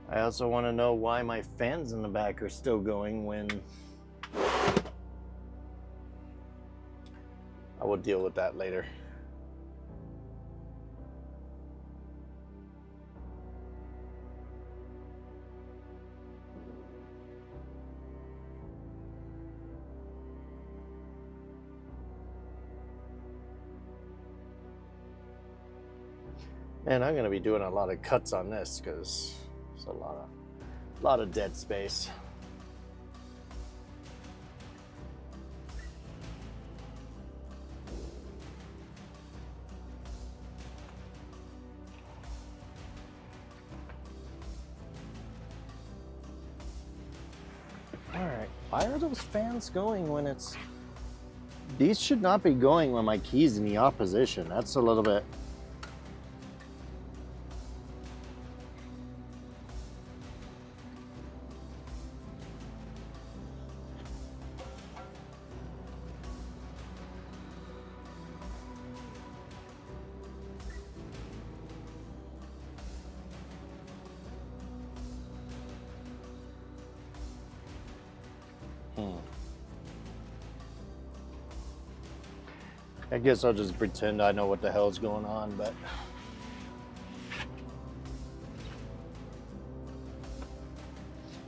I also want to know why my fans in the back are still going when I will deal with that later. And I'm going to be doing a lot of cuts on this because it's a lot of dead space. All right, why are those fans going when it's... These should not be going when my key's in the opposition. That's a little bit... I guess I'll just pretend I know what the hell's going on, but...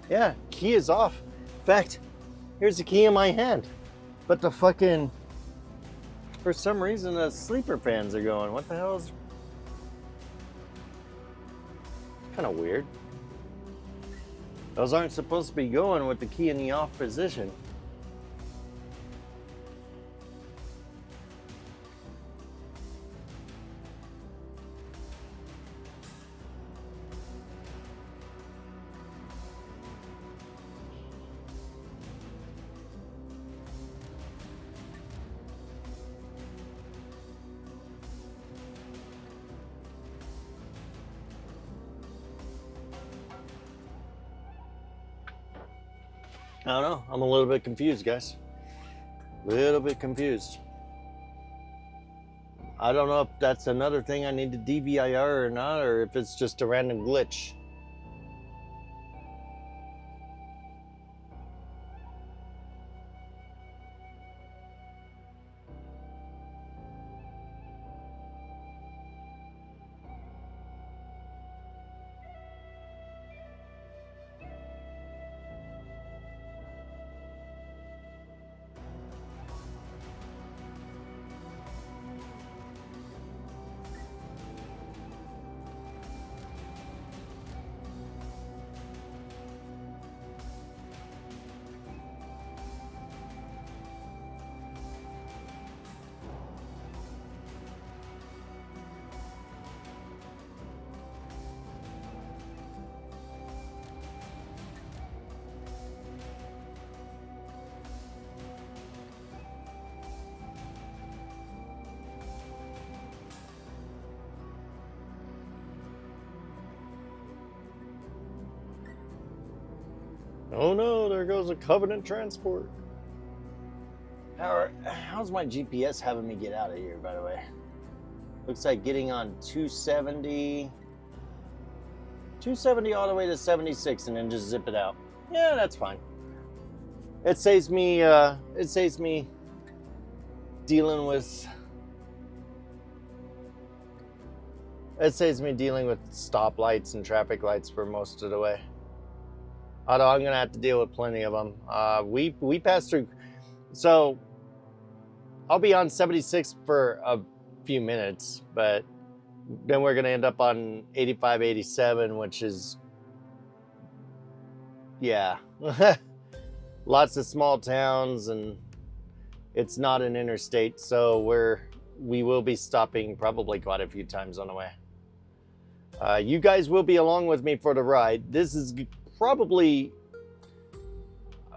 Yeah, key is off. In fact, here's the key in my hand. But the fucking... For some reason, the sleeper fans are going. What the hell is... Kind of weird. Those aren't supposed to be going with the key in the off position. I don't know. I'm a little bit confused, guys. A little bit confused. I don't know if that's another thing I need to DVIR or not, or if it's just a random glitch. Oh no, there goes a Covenant transport. How's my GPS having me get out of here, by the way? Looks like getting on 270 all the way to 76 and then just zip it out. Yeah, that's fine. It saves me dealing with stoplights and traffic lights for most of the way. Although I'm gonna have to deal with plenty of them. We passed through, so I'll be on 76 for a few minutes, but then we're gonna end up on 85, 87, which is, yeah, lots of small towns, and it's not an interstate, so we will be stopping probably quite a few times on the way. You guys will be along with me for the ride. This is probably,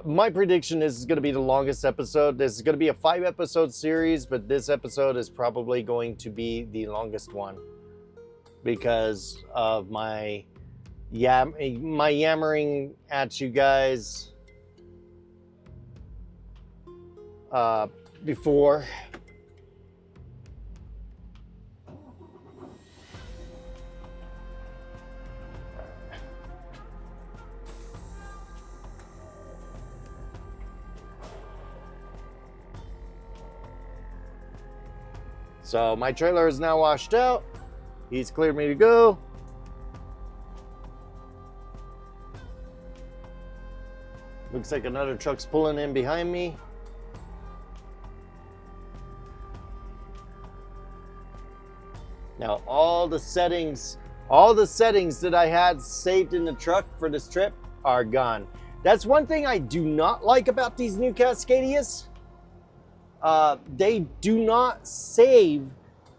my prediction is going to be the longest episode. This is going to be a 5-episode series, but this episode is probably going to be the longest one because of my yammering at you guys before. So my trailer is now washed out. He's cleared me to go. Looks like another truck's pulling in behind me. Now all the settings that I had saved in the truck for this trip are gone. That's one thing I do not like about these new Cascadias. They do not save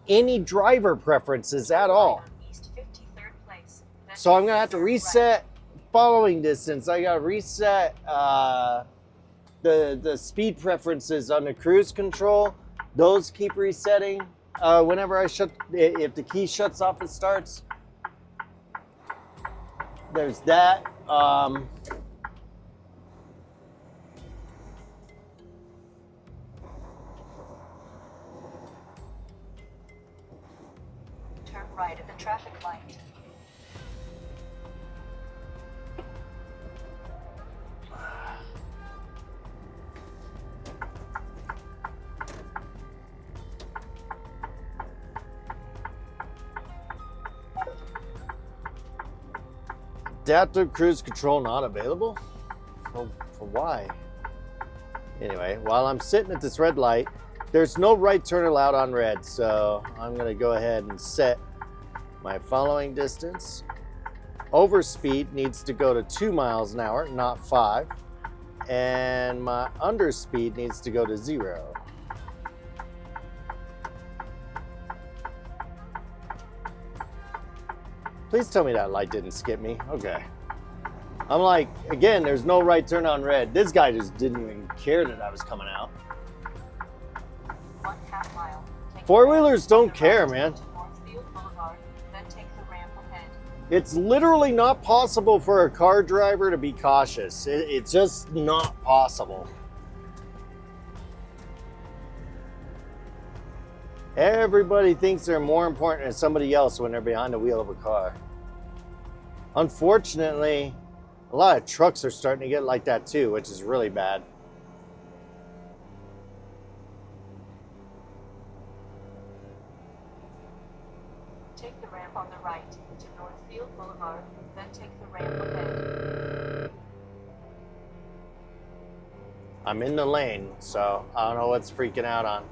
any driver preferences at all. So I'm gonna have to reset following distance. I gotta reset the speed preferences on the cruise control. Those keep resetting whenever I if the key shuts off, it starts. There's that. Turn right at the traffic light. Adaptive cruise control not available? For why? Anyway, while I'm sitting at this red light, there's no right turn allowed on red, so I'm gonna go ahead and set my following distance. Overspeed needs to go to 2 miles an hour, not 5. And my underspeed needs to go to 0. Please tell me that light didn't skip me. Okay. I'm like, again, there's no right turn on red. This guy just didn't even care that I was coming out. 1/2 mile. Four-wheelers don't care, man. Northfield Boulevard, then take the ramp ahead. It's literally not possible for a car driver to be cautious. It's just not possible. Everybody thinks they're more important than somebody else when they're behind the wheel of a car. Unfortunately, a lot of trucks are starting to get like that too, which is really bad. Take the ramp on the right to Northfield Boulevard, then take the ramp ahead. I'm in the lane, so I don't know what's freaking out on.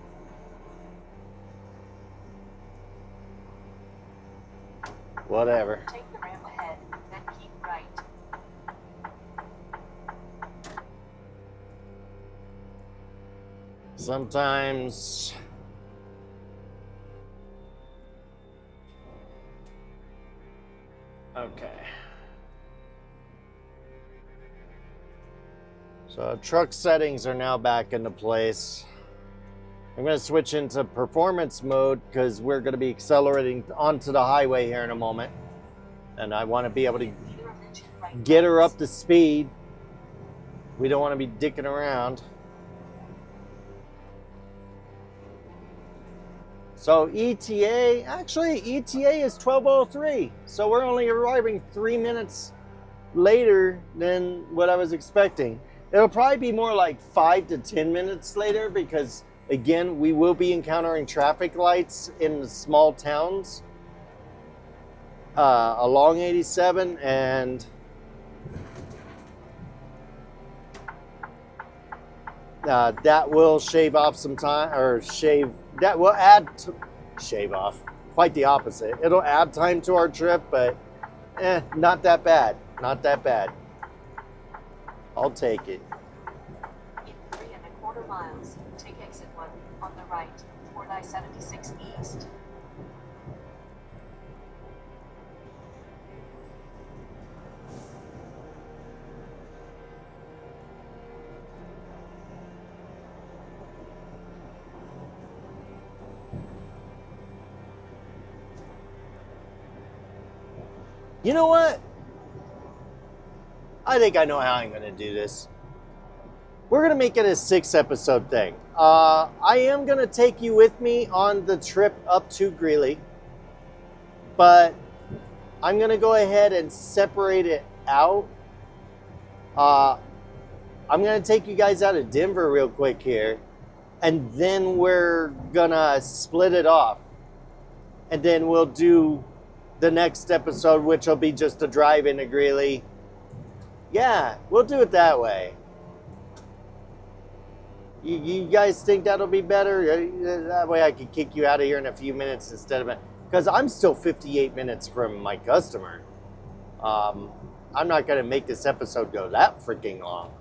Whatever. Take the ramp ahead, then keep right. Sometimes okay. So truck settings are now back into place. I'm going to switch into performance mode because we're going to be accelerating onto the highway here in a moment. And I want to be able to get her up to speed. We don't want to be dicking around. So ETA, actually ETA is 12:03. So we're only arriving 3 minutes later than what I was expecting. It'll probably be more like 5 to 10 minutes later because, again, we will be encountering traffic lights in the small towns along 87, and that will shave off some time, or that will shave off, quite the opposite. It'll add time to our trip, but not that bad. Not that bad. I'll take it. In 3¼ miles, take exit 1 on the right toward I-76 East. You know what? I think I know how I'm going to do this. We're going to make it a 6-episode thing. I am going to take you with me on the trip up to Greeley, but I'm going to go ahead and separate it out. I'm going to take you guys out of Denver real quick here, and then we're going to split it off. And then we'll do the next episode, which will be just a drive into Greeley. Yeah, we'll do it that way. You guys think that'll be better? That way I could kick you out of here in a few minutes instead of... Because I'm still 58 minutes from my customer. I'm not going to make this episode go that freaking long.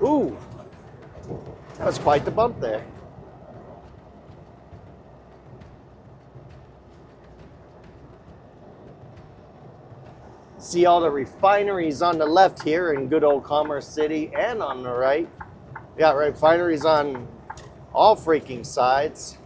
Ooh, that was quite the bump there. See all the refineries on the left here in good old Commerce City, and on the right. We got refineries on all freaking sides.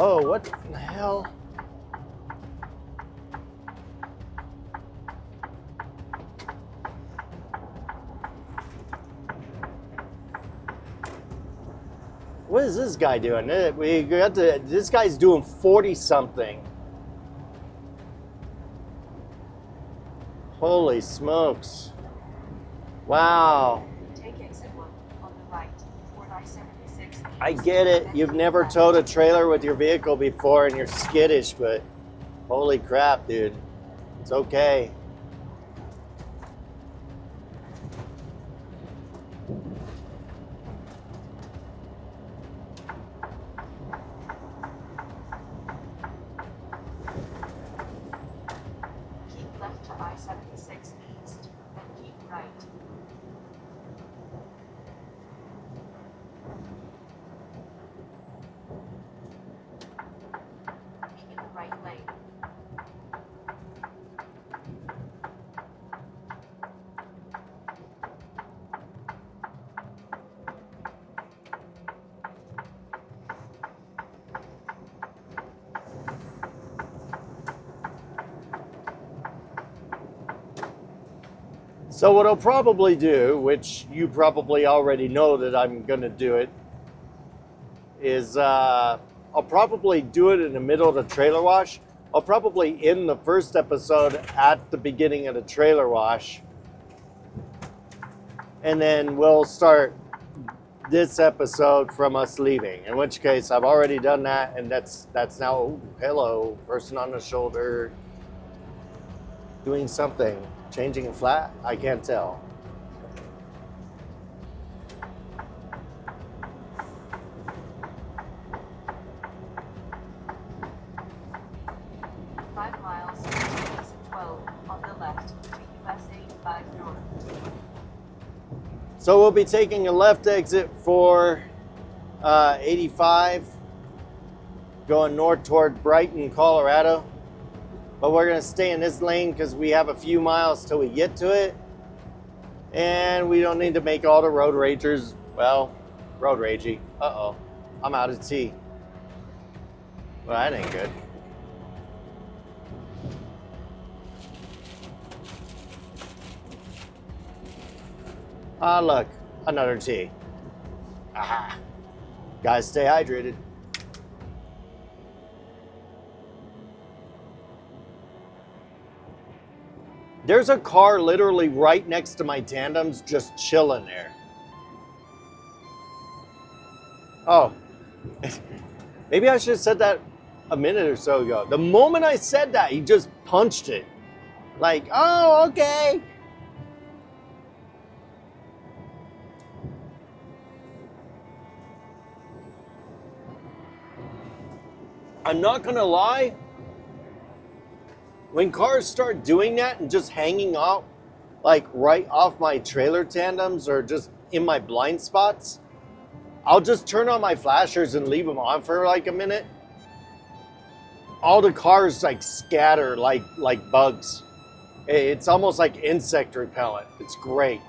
Oh, what the hell? What is this guy doing? This guy's doing 40 something. Holy smokes. Wow. Take exit 1 on the right toward I-76. I get it. You've never towed a trailer with your vehicle before and you're skittish, but holy crap, dude. It's okay. Keep left to I-76 East, then keep right. Keep in the right lane. So what I'll probably do, which you probably already know that I'm going to do it, is I'll probably do it in the middle of the trailer wash. I'll probably end the first episode at the beginning of the trailer wash. And then we'll start this episode from us leaving. In which case, I've already done that, and that's now, oh, hello, person on the shoulder, doing something. Changing a flat? I can't tell. So we'll be taking a left exit for 85, going north toward Brighton, Colorado. But we're gonna stay in this lane because we have a few miles till we get to it. And we don't need to make all the road ragers, well, road ragey. Uh-oh, I'm out of tea. Well, that ain't good. Ah, look, another tea. Aha. Guys, stay hydrated. There's a car literally right next to my tandems just chilling there. Oh, maybe I should have said that a minute or so ago. The moment I said that, he just punched it. Like, oh, okay. I'm not gonna lie. When cars start doing that and just hanging out, like right off my trailer tandems or just in my blind spots, I'll just turn on my flashers and leave them on for like a minute. All the cars like scatter like bugs. It's almost like insect repellent. It's great.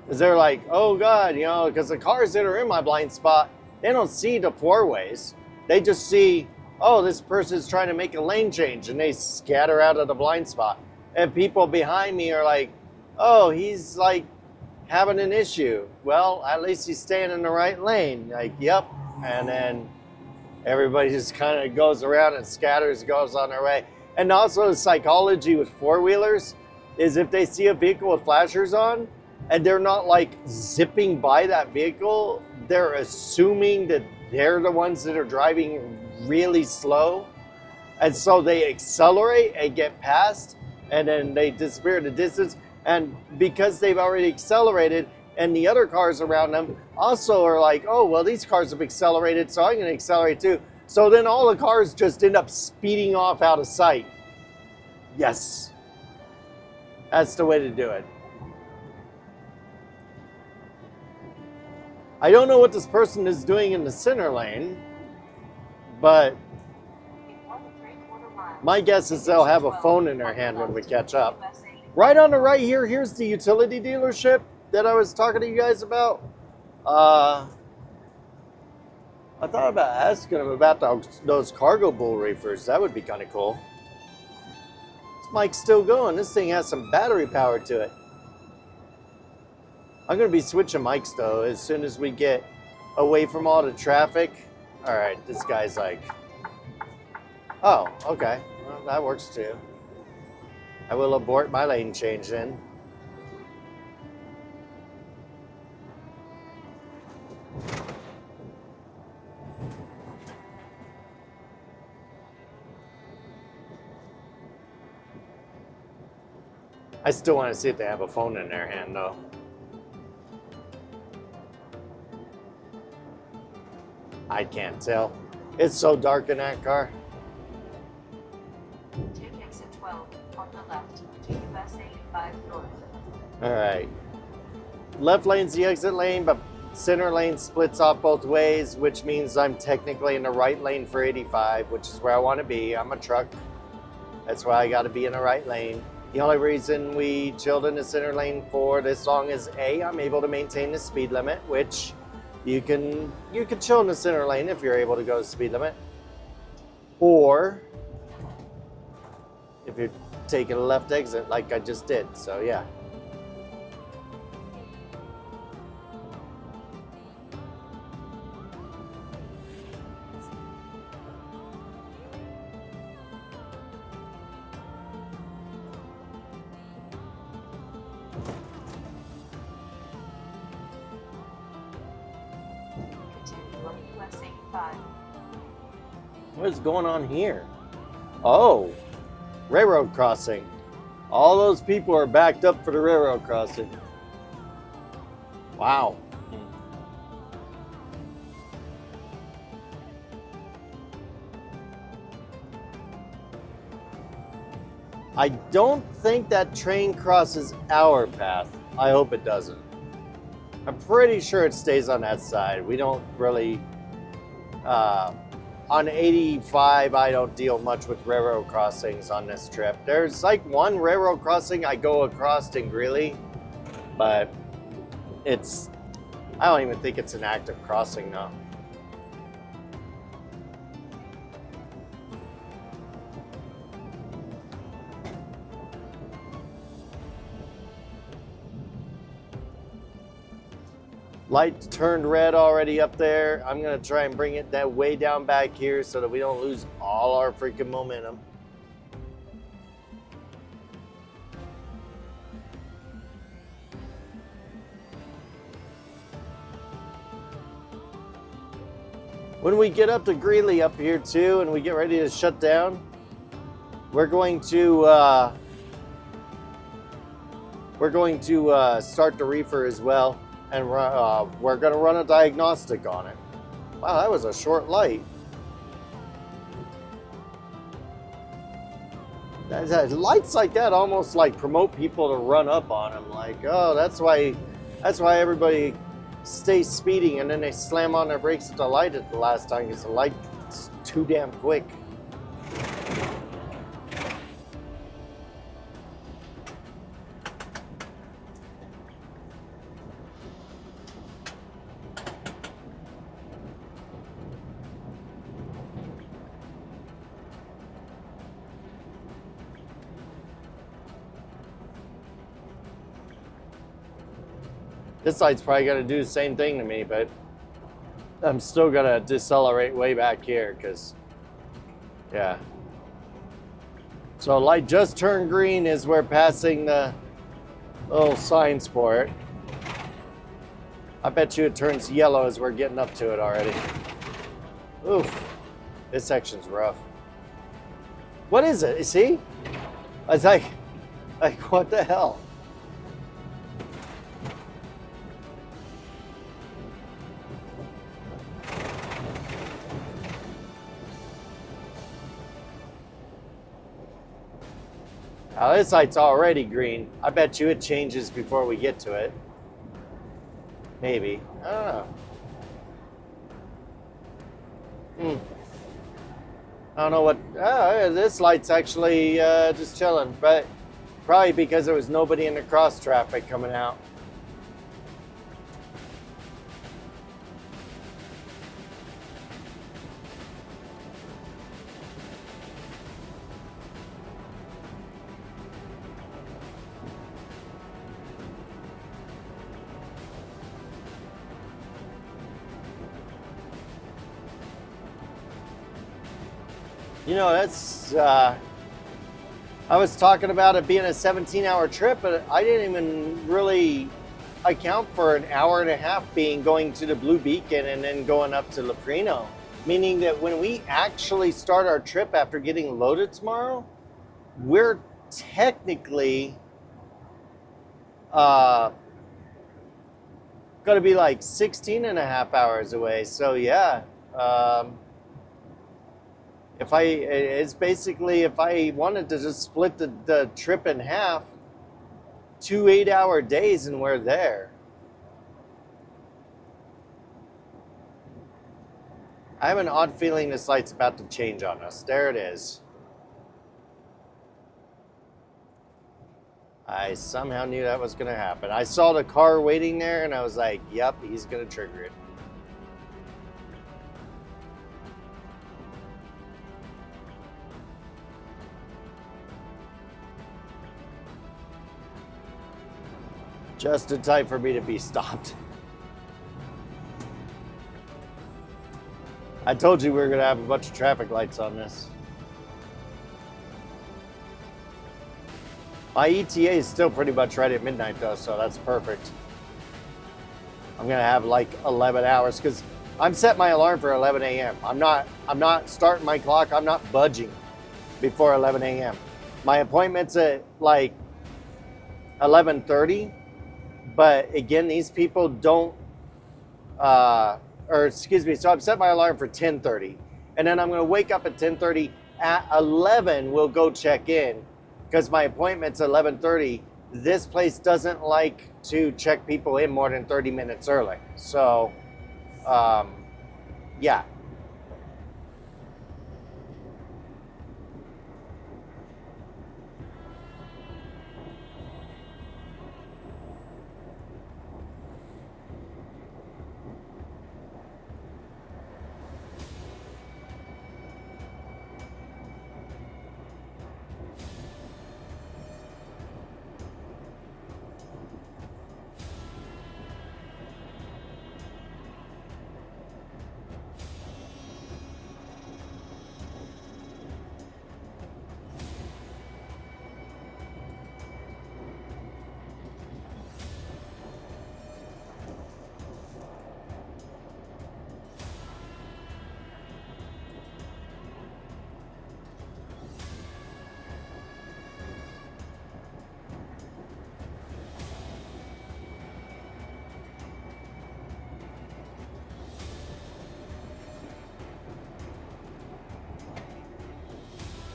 Because they're like, oh God, you know, because the cars that are in my blind spot, they don't see the four ways. They just see, oh, this person's trying to make a lane change, and they scatter out of the blind spot. And people behind me are like, oh, he's like having an issue. Well, at least he's staying in the right lane. Like, yep. And then everybody just kind of goes around and scatters, goes on their way. And also the psychology with four-wheelers is if they see a vehicle with flashers on and they're not like zipping by that vehicle, they're assuming that they're the ones that are driving really slow. And so they accelerate and get past, and then they disappear in the distance. And because they've already accelerated, and the other cars around them also are like, oh, well, these cars have accelerated, so I'm going to accelerate too. So then all the cars just end up speeding off out of sight. Yes. That's the way to do it. I don't know what this person is doing in the center lane, but my guess is they'll have a phone in their hand when we catch up. Right on the right here, here's the utility dealership that I was talking to you guys about. I thought about asking them about those cargo bull reefers. That would be kind of cool. This mic's still going. This thing has some battery power to it. I'm going to be switching mics, though, as soon as we get away from all the traffic. All right, this guy's like, oh, okay. Well, that works, too. I will abort my lane change, then. I still want to see if they have a phone in their hand, though. I can't tell. It's so dark in that car. Take exit 12 on the left to US 85 north. All right. Left lane's the exit lane, but center lane splits off both ways, which means I'm technically in the right lane for 85, which is where I want to be. I'm a truck. That's why I got to be in the right lane. The only reason we chilled in the center lane for this long is A, I'm able to maintain the speed limit, which you can chill in the center lane if you're able to go to speed limit. Or if you're taking a left exit like I just did. So yeah. What is going on here? Oh, railroad crossing. All those people are backed up for the railroad crossing. Wow. I don't think that train crosses our path. I hope it doesn't. I'm pretty sure it stays on that side. We don't really, on 85, I don't deal much with railroad crossings on this trip. There's like one railroad crossing I go across in Greeley, but I don't even think it's an active crossing now. Light turned red already up there. I'm gonna try and bring it that way down back here so that we don't lose all our freaking momentum. When we get up to Greeley up here too, and we get ready to shut down, we're going to start the reefer as well. And we're going to run a diagnostic on it. Wow, that was a short light. Lights like that almost like promote people to run up on them. Like, oh, that's why everybody stays speeding and then they slam on their brakes at the light at the last time because the light's too damn quick. This light's probably going to do the same thing to me, but I'm still going to decelerate way back here because, yeah. So light just turned green as we're passing the little signs for it. I bet you it turns yellow as we're getting up to it already. Oof, this section's rough. What is it? See? I was like, what the hell? Now this light's already green. I bet you it changes before we get to it. Maybe. I don't know. I don't know what... this light's actually just chilling. But probably because there was nobody in the cross traffic coming out. You know, that's, I was talking about it being a 17-hour trip, but I didn't even really account for an hour and a half being going to the Blue Beacon and then going up to Leprino. Meaning that when we actually start our trip after getting loaded tomorrow, we're technically going to be like 16 and a half hours away. So yeah, it's basically if I wanted to just split the trip in half, 2 8-hour days and we're there. I have an odd feeling this light's about to change on us. There it is. I somehow knew that was going to happen. I saw the car waiting there and I was like, yep, he's going to trigger it. Just in time for me to be stopped. I told you we were going to have a bunch of traffic lights on this. My ETA is still pretty much right at midnight though, so that's perfect. I'm going to have like 11 hours because I'm set my alarm for 11 a.m. I'm not starting my clock. I'm not budging before 11 a.m. My appointment's at like 11:30. But again, these people don't, so I've set my alarm for 10:30. And then I'm going to wake up at 10:30. At 11, we'll go check in. because my appointment's 11:30. This place doesn't like to check people in more than 30 minutes early. So, yeah.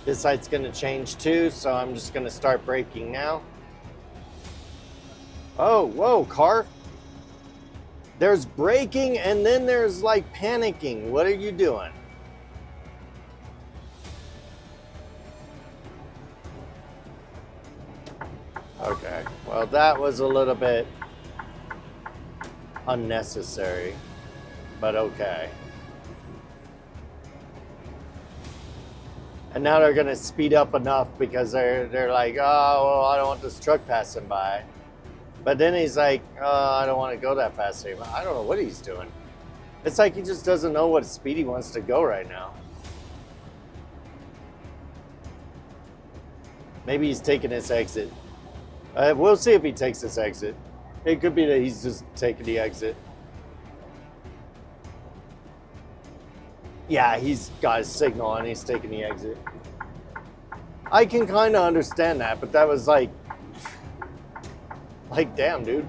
This sight's going to change too, so I'm just going to start braking now. Oh, whoa, car. There's braking and then there's like panicking. What are you doing? Okay, well, that was a little bit unnecessary, but okay. And now they're gonna speed up enough because they're like, oh, well, I don't want this truck passing by. But then he's like, oh, I don't want to go that fast anymore. I don't know what he's doing. It's like he just doesn't know what speed he wants to go right now. Maybe he's taking this exit. We'll see if he takes this exit. It could be that he's just taking the exit. Yeah, he's got his signal and he's taking the exit. I can kind of understand that, but that was like, damn, dude.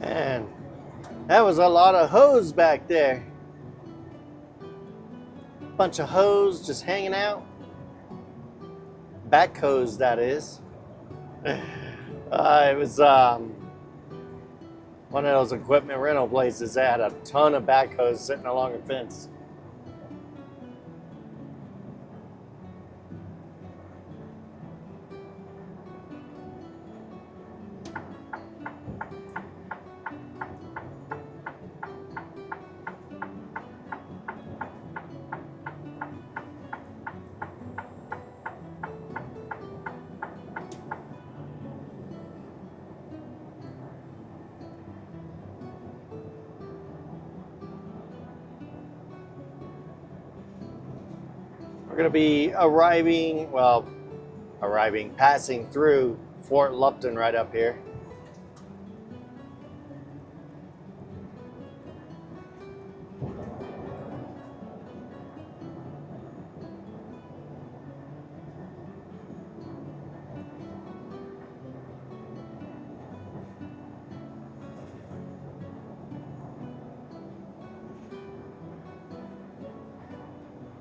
Man, that was a lot of hose back there. Bunch of hose just hanging out. Back hose, that is. It was one of those equipment rental places that had a ton of back hose sitting along a fence. We're going to be passing through Fort Lupton right up here.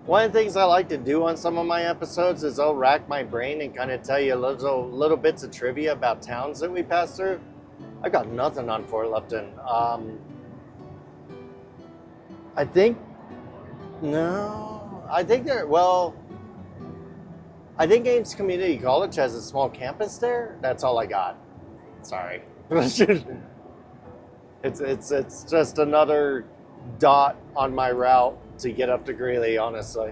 One of the things I like to do on some of my episodes is I'll rack my brain and kind of tell you little bits of trivia about towns that we pass through. I got nothing on Fort Lupton. I think I think Ames Community College has a small campus there. That's all I got. Sorry. It's just another dot on my route to get up to Greeley, honestly.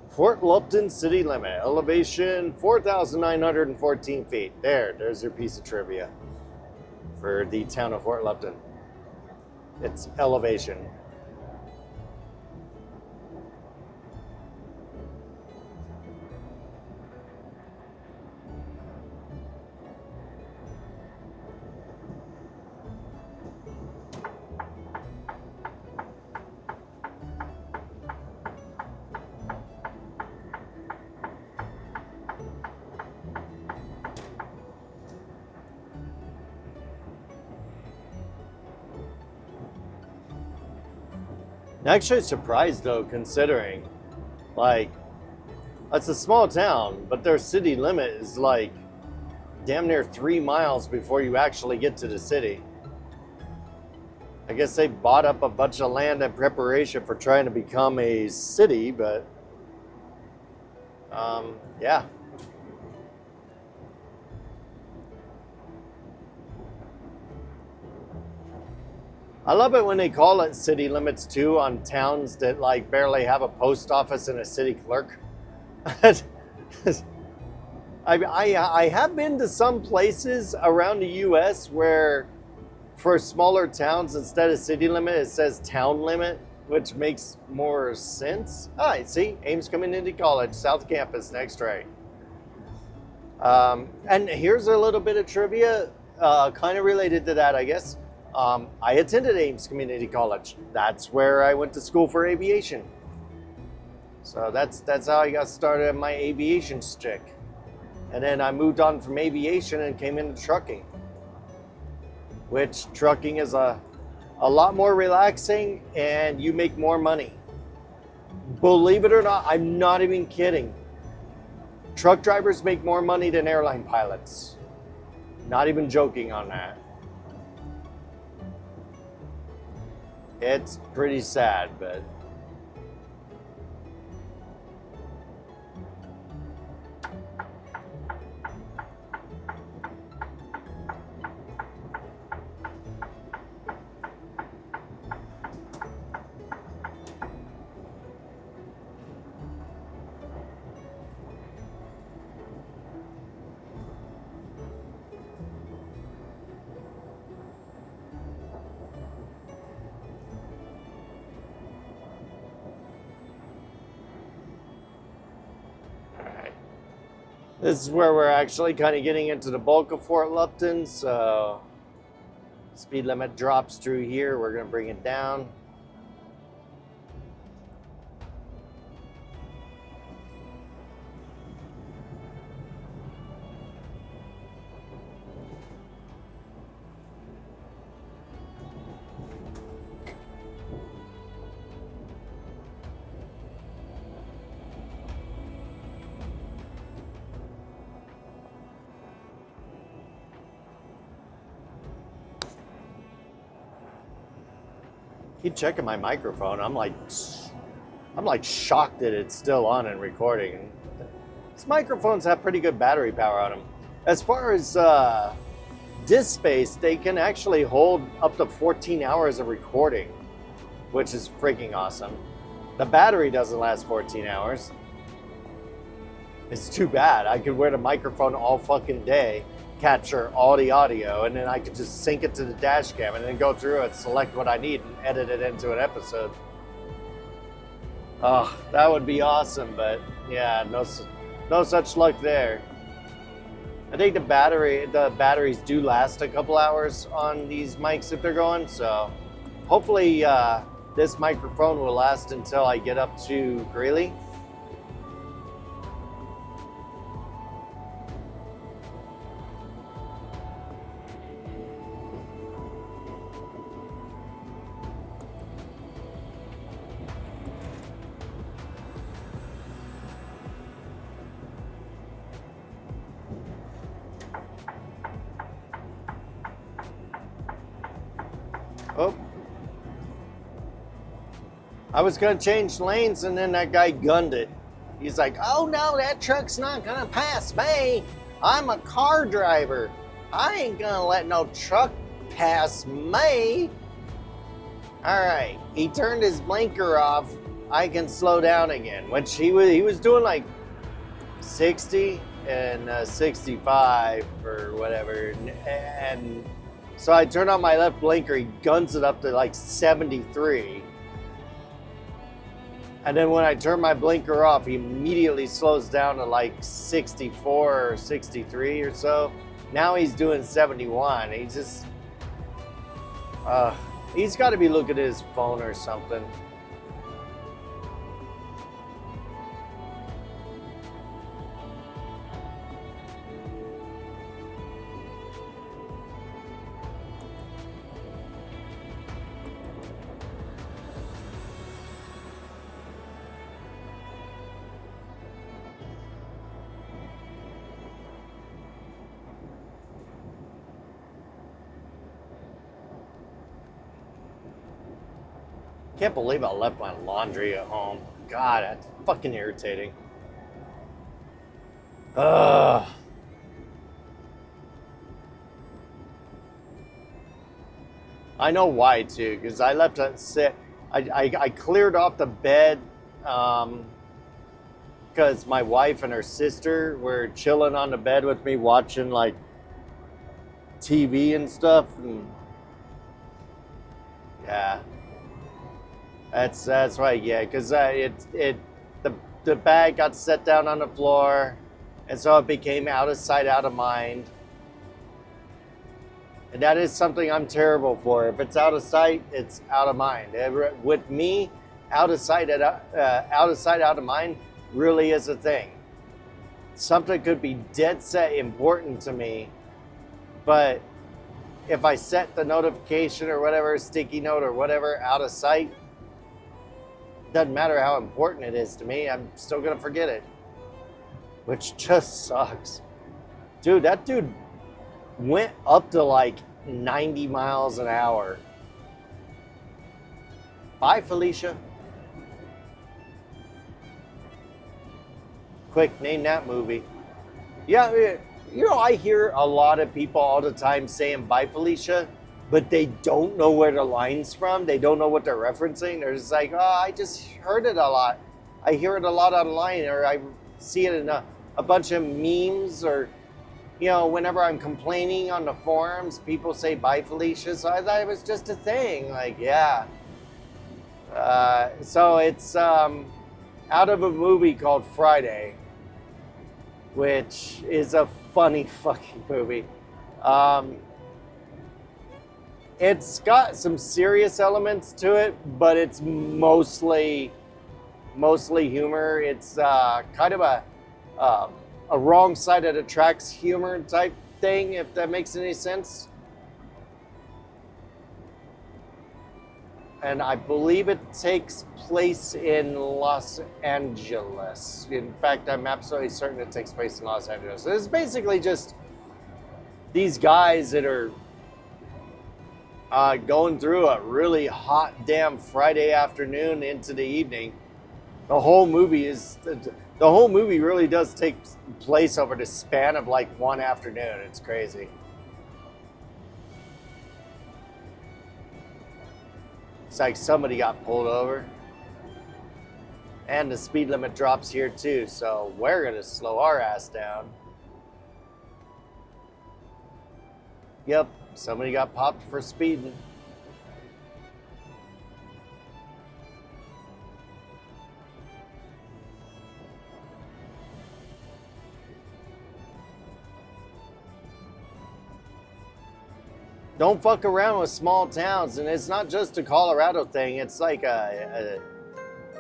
Fort Lupton city limit, elevation 4,914 feet. There's your piece of trivia for the town of Fort Lupton. It's elevation. Actually surprised though, considering like it's a small town, but their city limit is like damn near 3 miles before you actually get to the city. I guess they bought up a bunch of land in preparation for trying to become a city, but yeah. I love it when they call it city limits too on towns that like barely have a post office and a city clerk. I have been to some places around the US where for smaller towns, instead of city limit, it says town limit, which makes more sense. All right, see, Ames Community College, South Campus, next right. And here's a little bit of trivia, kind of related to that, I guess. I attended Ames Community College. That's where I went to school for aviation. So that's how I got started in my aviation stick. And then I moved on from aviation and came into trucking. Which trucking is a lot more relaxing and you make more money. Believe it or not, I'm not even kidding. Truck drivers make more money than airline pilots. Not even joking on that. It's pretty sad, but this is where we're actually kind of getting into the bulk of Fort Lupton, so speed limit drops through here. We're going to bring it down. Keep checking my microphone. I'm like shocked that it's still on and recording. These microphones have pretty good battery power on them. As far as disk space, they can actually hold up to 14 hours of recording, which is freaking awesome. The battery doesn't last 14 hours. It's too bad. I could wear the microphone all fucking day, capture all the audio, and then I could just sync it to the dash cam and then go through it, select what I need, and edit it into an episode. Oh, that would be awesome, but yeah, no such luck there. I think the batteries do last a couple hours on these mics if they're going, so hopefully this microphone will last until I get up to Greeley. I was gonna change lanes and then that guy gunned it. He's like, oh no, that truck's not gonna pass me. I'm a car driver. I ain't gonna let no truck pass me. All right, he turned his blinker off. I can slow down again, which he was doing like 60 and 65 or whatever. And so I turn on my left blinker, he guns it up to like 73. And then when I turn my blinker off, he immediately slows down to like 64 or 63 or so. Now he's doing 71. He just, he's got to be looking at his phone or something. Can't believe I left my laundry at home. God, that's fucking irritating. Ugh. I know why too, because I left it sit. I cleared off the bed because my wife and her sister were chilling on the bed with me watching like TV and stuff. And yeah. That's right, yeah, because the bag got set down on the floor, and so it became out of sight, out of mind. And that is something I'm terrible for. If it's out of sight, it's out of mind. With me, out of sight, out of mind really is a thing. Something could be dead set important to me, but if I set the notification or whatever, sticky note or whatever, out of sight, doesn't matter how important it is to me, I'm still gonna forget it, which just sucks. Dude, that dude went up to like 90 miles an hour. Bye, Felicia. Quick, name that movie. Yeah, you know, I hear a lot of people all the time saying bye, Felicia, but they don't know where the line's from. They don't know what they're referencing. They're just like, oh, I just heard it a lot. I hear it a lot online, or I see it in a bunch of memes, or, you know, whenever I'm complaining on the forums, people say bye, Felicia. So I thought it was just a thing. Like, yeah. So it's out of a movie called Friday, which is a funny fucking movie. It's got some serious elements to it, but it's mostly humor. It's kind of a wrong side of the tracks humor type thing, if that makes any sense. And I believe it takes place in Los Angeles. In fact, I'm absolutely certain it takes place in Los Angeles. It's basically just these guys that are going through a really hot damn Friday afternoon into the evening. The whole movie really does take place over the span of like one afternoon. It's crazy. It's like somebody got pulled over. And the speed limit drops here too, so we're gonna slow our ass down. Yep, somebody got popped for speeding. Don't fuck around with small towns, and it's not just a Colorado thing. It's like it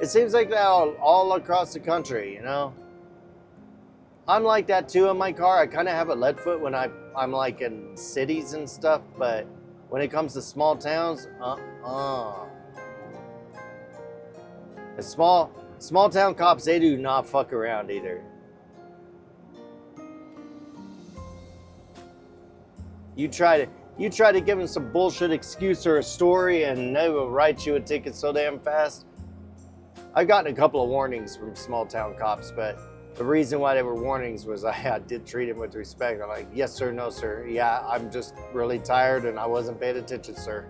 seems like that all across the country, you know? I'm like that too in my car. I kind of have a lead foot when I'm like in cities and stuff, but when it comes to small towns, the small town cops, they do not fuck around either. You try to give them some bullshit excuse or a story, and they will write you a ticket so damn fast. I've gotten a couple of warnings from small town cops, but the reason why they were warnings was I did treat him with respect. I'm like, yes, sir, no, sir. Yeah, I'm just really tired and I wasn't paying attention, sir.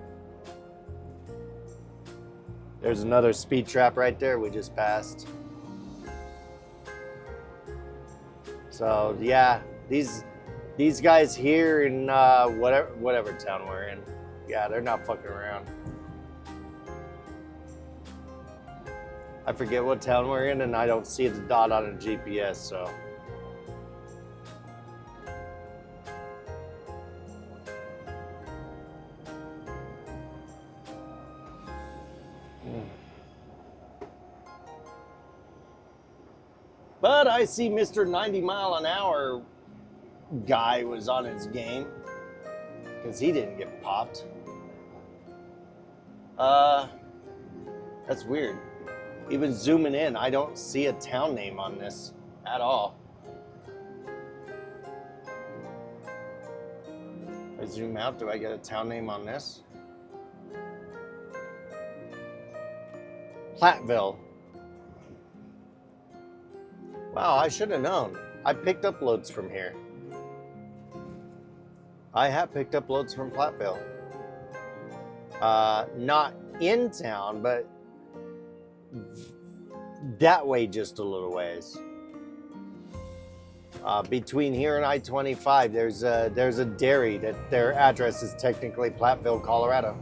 There's another speed trap right there we just passed. So yeah, these guys here in whatever town we're in, yeah, they're not fucking around. I forget what town we're in, and I don't see the dot on a GPS, so. But I see Mr. 90 mile an hour guy was on his game, because he didn't get popped. That's weird. Even zooming in, I don't see a town name on this at all. If I zoom out, do I get a town name on this? Platteville. Wow, I should have known. I picked up loads from here. I have picked up loads from Platteville. Not in town, but that way just a little ways. Between here and I-25, there's a dairy that their address is technically Platteville, Colorado.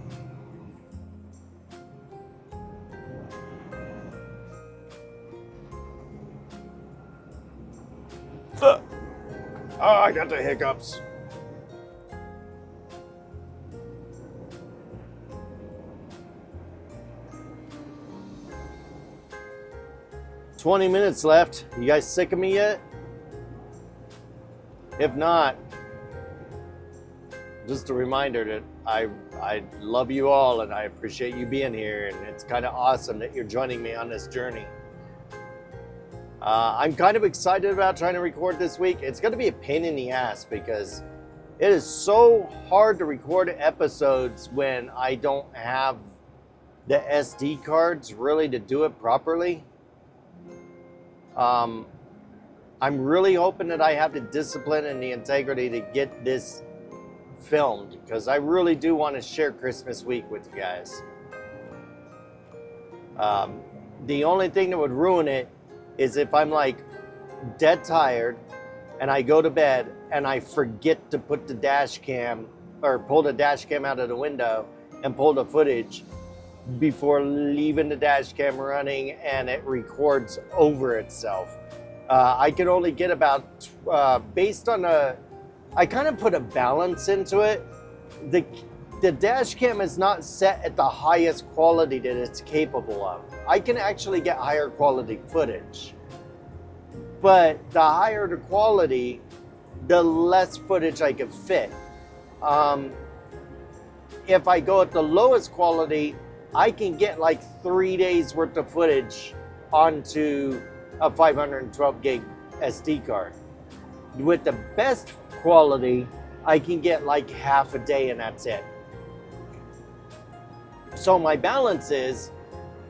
Oh, I got the hiccups. "20 minutes left. You guys sick of me yet? If not, just a reminder that I love you all and I appreciate you being here, and it's kind of awesome that you're joining me on this journey. I'm kind of excited about trying to record this week. It's going to be a pain in the ass because it is so hard to record episodes when I don't have the SD cards really to do it properly. I'm really hoping that I have the discipline and the integrity to get this filmed because I really do want to share Christmas week with you guys. The only thing that would ruin it is if I'm like dead tired and I go to bed and I forget to put the dash cam or pull the dash cam out of the window and pull the footage before leaving the dash cam running and it records over itself. I can only get about, based on I kind of put a balance into it. The dash cam is not set at the highest quality that it's capable of. I can actually get higher quality footage. But the higher the quality, the less footage I can fit. If I go at the lowest quality, I can get like 3 days worth of footage onto a 512 gig SD card. With the best quality, I can get like half a day and that's it. So my balance is,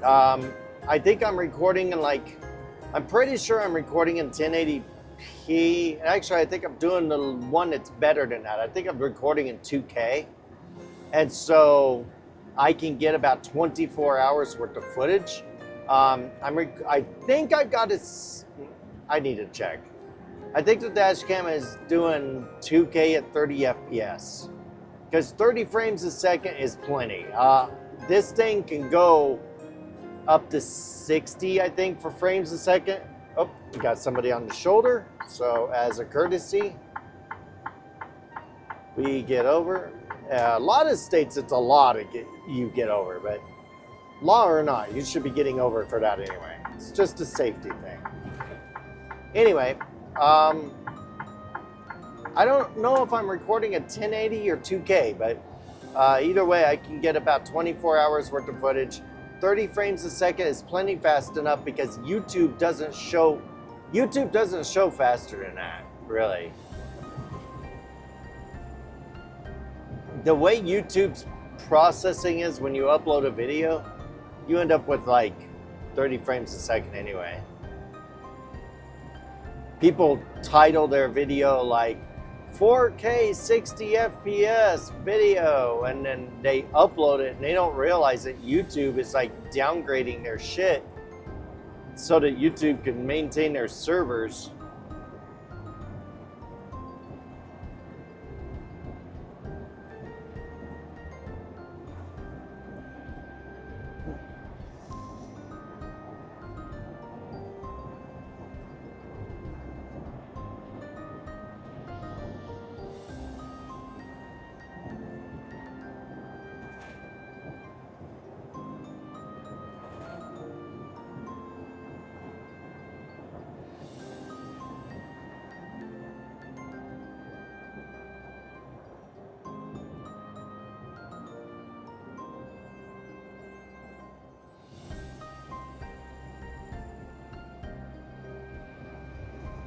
I think I'm recording in I'm pretty sure I'm recording in 1080p. Actually, I think I'm doing the one that's better than that. I think I'm recording in 2K. And so I can get about 24 hours worth of footage. I think I've got I need to check. I think the dash cam is doing 2K at 30 FPS. Because 30 frames a second is plenty. This thing can go up to 60, I think, for frames a second. Oh, we got somebody on the shoulder. So as a courtesy, we get over. A lot of states, it's a law to you get over, but law or not, you should be getting over for that anyway. It's just a safety thing. Anyway, I don't know if I'm recording at 1080 or 2K, but either way, I can get about 24 hours worth of footage. 30 frames a second is plenty fast enough because YouTube doesn't show faster than that, really. The way YouTube's processing is when you upload a video, you end up with like 30 frames a second anyway. People title their video like 4K 60 FPS video, and then they upload it and they don't realize that YouTube is like downgrading their shit so that YouTube can maintain their servers.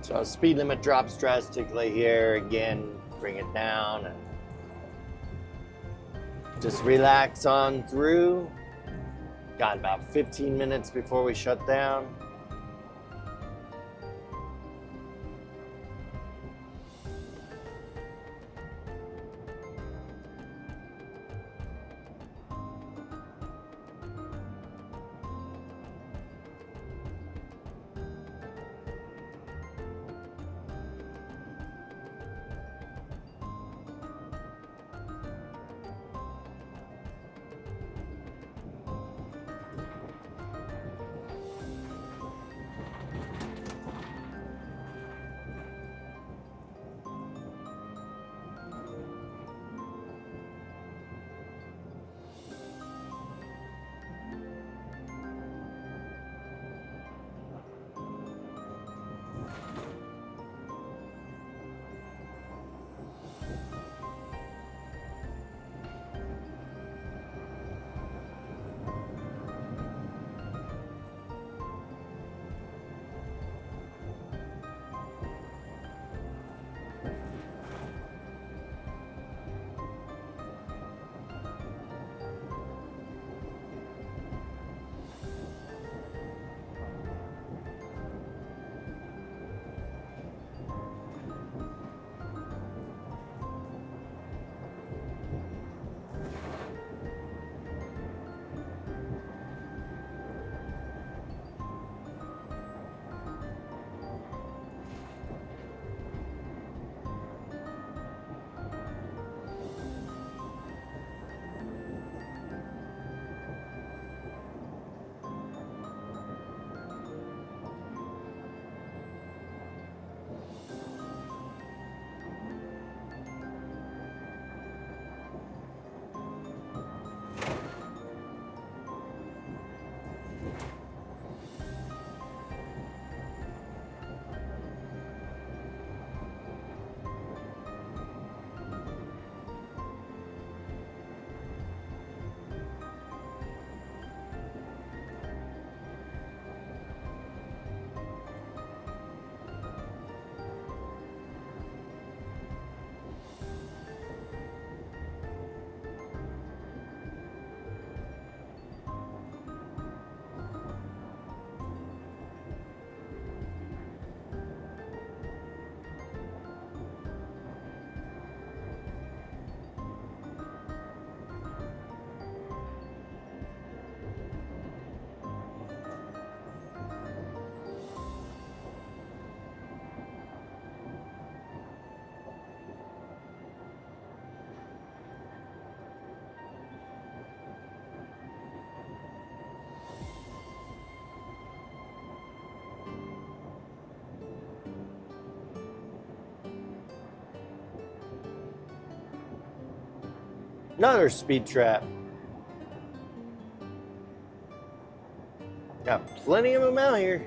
So speed limit drops drastically here. Again, bring it down and just relax on through. Got about 15 minutes before we shut down. Another speed trap. Got plenty of them out here.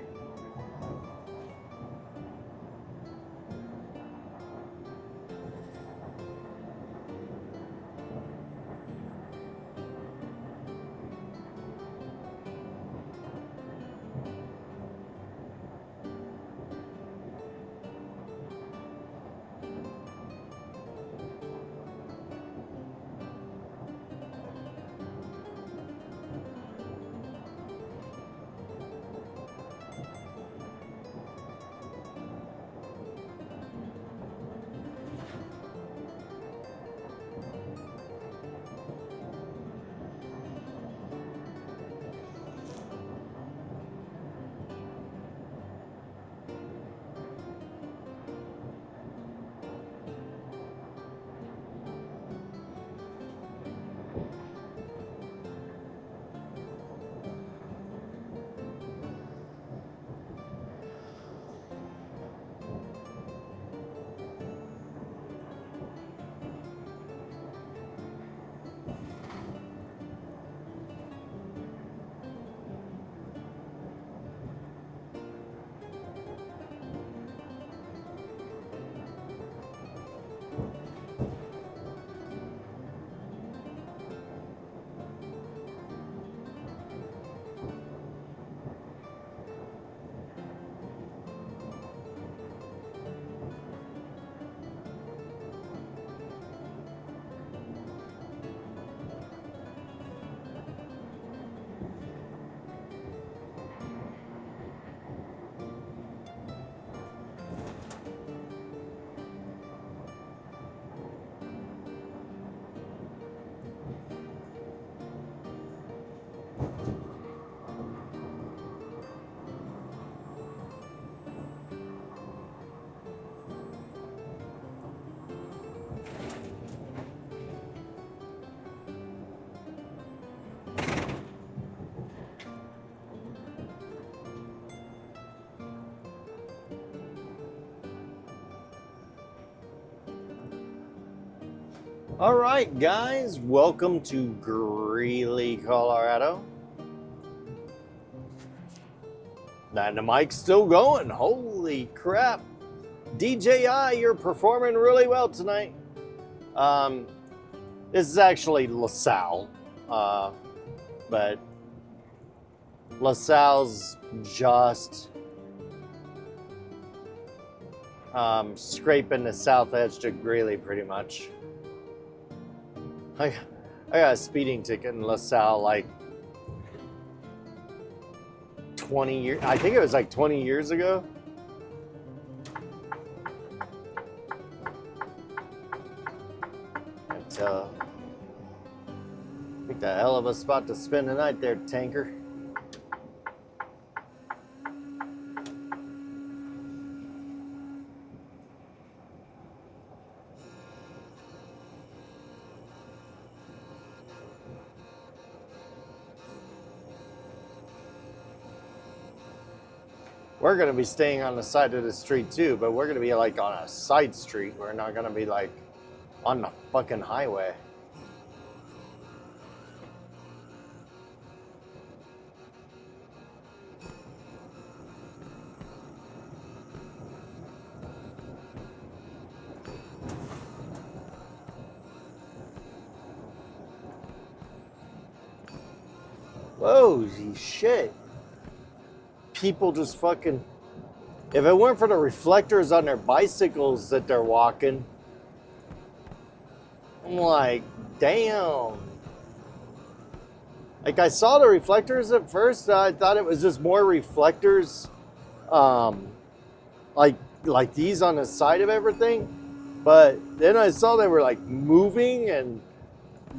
All right, guys, welcome to Greeley, Colorado. And the mic's still going. Holy crap. DJI, you're performing really well tonight. This is actually LaSalle, but LaSalle's just scraping the south edge to Greeley pretty much. I got a speeding ticket in LaSalle like 20 years, I think it was like 20 years ago. Picked a hell of a spot to spend the night there, tanker. We're going to be staying on the side of the street too, but we're going to be like on a side street. We're not going to be like on the fucking highway. Whoa, shit. People just fucking, if it weren't for the reflectors on their bicycles that they're walking, I'm like, damn. Like, I saw the reflectors at first. I thought it was just more reflectors, like these on the side of everything. But then I saw they were like moving, and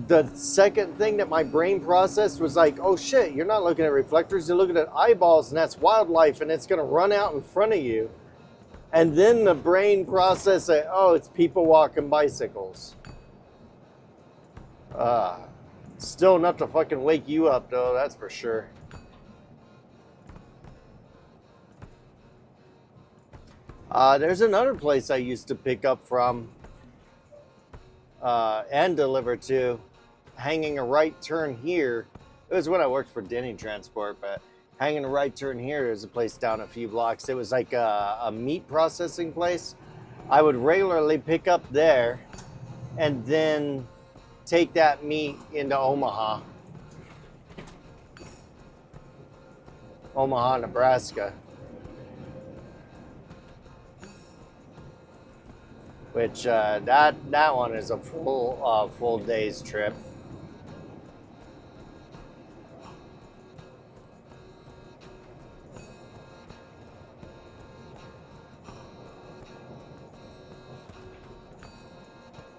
the second thing that my brain processed was like, oh shit, you're not looking at reflectors, you're looking at eyeballs, and that's wildlife, and it's gonna run out in front of you. And then the brain processed that, oh, it's people walking bicycles. Still enough to fucking wake you up though, that's for sure. There's another place I used to pick up from and deliver to, hanging a right turn here. It was when I worked for Denny Transport, but hanging a right turn here, there's a place down a few blocks. It was like a meat processing place. I would regularly pick up there and then take that meat into Omaha, Nebraska. Which that one is a full day's trip.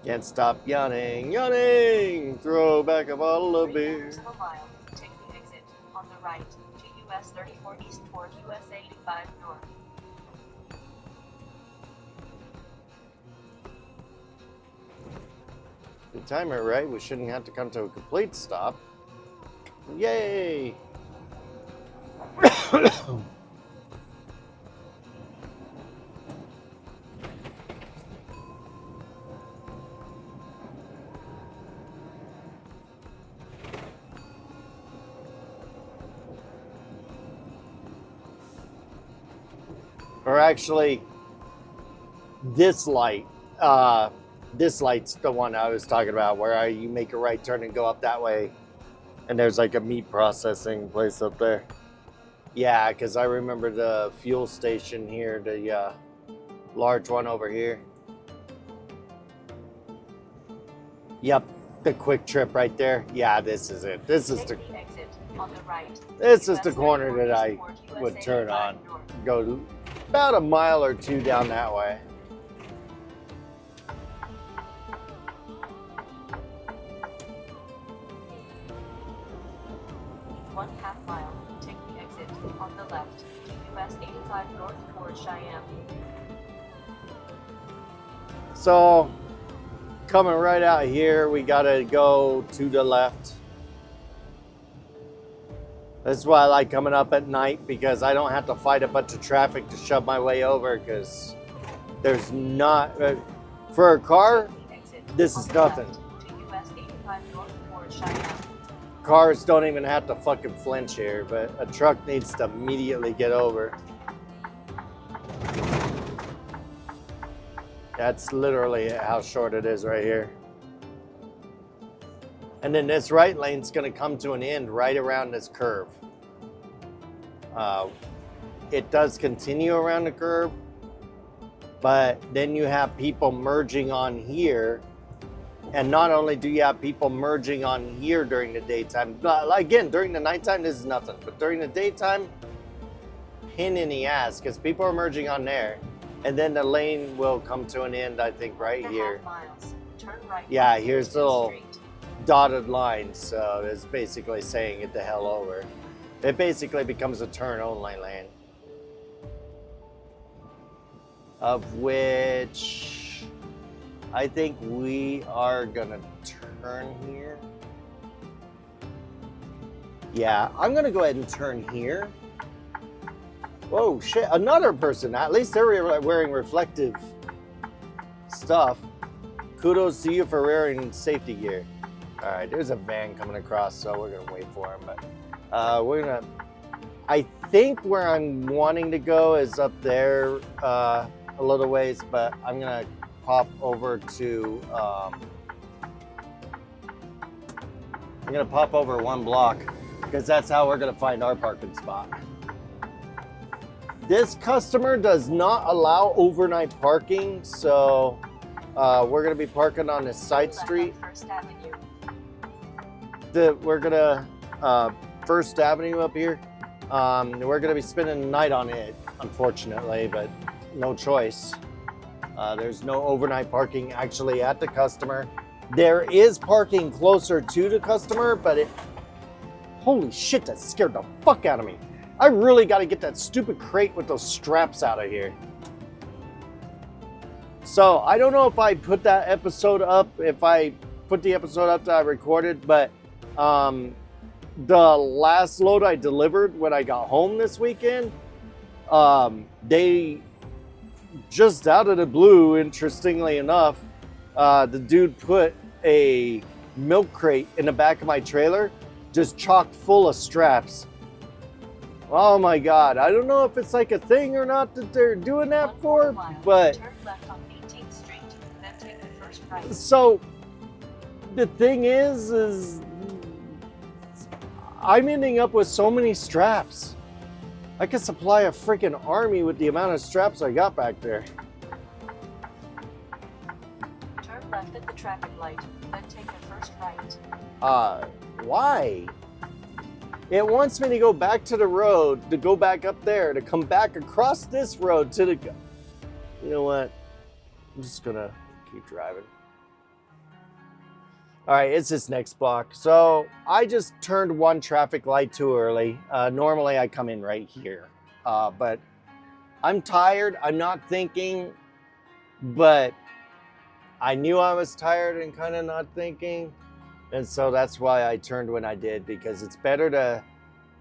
Can't stop yawning. Throw back a bottle of beer. To the mile, take the exit on the right to US 34 East toward US 85 North. If we time it right, we shouldn't have to come to a complete stop. Yay! Or actually, this light's the one I was talking about, where you make a right turn and go up that way, and there's like a meat processing place up there. Yeah, because I remember the fuel station here, the large one over here. Yep, the Quick Trip right there. Yeah, this is it. This is the exit on the right. This is the corner that I would turn on. Go about a mile or two down that way. One half mile, take the exit on the left to US 85 North toward Cheyenne. So, coming right out here, we gotta go to the left. That's why I like coming up at night, because I don't have to fight a bunch of traffic to shove my way over, because there's not, for a car, this is nothing. Cheyenne. Cars don't even have to fucking flinch here, but a truck needs to immediately get over. That's literally how short it is right here. And then this right lane's gonna come to an end right around this curve. It does continue around the curve, but then you have people merging on here. And not only do you have people merging on here during the daytime, but again, during the nighttime, this is nothing. But during the daytime, pain in the ass, because people are merging on there. And then the lane will come to an end, I think, right here. 1.5 miles. Turn right. Yeah, onto here's the Northfield little Street. dotted line, so it's basically saying get the hell over. It basically becomes a turn-only lane. Of which I think we are gonna turn here. Yeah, I'm gonna go ahead and turn here. Whoa, shit, another person. At least they're wearing reflective stuff. Kudos to you for wearing safety gear. All right, there's a van coming across, so we're gonna wait for him. But we're gonna. I think where I'm wanting to go is up there a little ways, but I'm gonna pop over to. I'm gonna pop over one block because that's how we're gonna find our parking spot. This customer does not allow overnight parking, so we're gonna be parking on this side Turn left street. on First Avenue. We're gonna First Avenue up here. We're gonna be spending the night on it, unfortunately, but no choice. There's no overnight parking actually at the customer. There is parking closer to the customer, but holy shit, that scared the fuck out of me. I really got to get that stupid crate with those straps out of here. So I don't know if I put that episode up, if I put the episode up that I recorded, but the last load I delivered when I got home this weekend, they just out of the blue, interestingly enough, the dude put a milk crate in the back of my trailer, just chock full of straps. Oh my God, I don't know if it's like a thing or not that they're doing that 1.25 for, miles. but Turn left on 18th Street, then take the first right. so the thing is I'm ending up with so many straps. I could supply a freaking army with the amount of straps I got back there. Turn left at the traffic light, then take the first right. Why? It wants me to go back to the road, to go back up there, to come back across this road to the... You know what? I'm just gonna keep driving. All right, it's this next block. So I just turned one traffic light too early. Normally I come in right here, but I'm tired. I'm not thinking, but I knew I was tired and kind of not thinking. And so that's why I turned when I did, because it's better to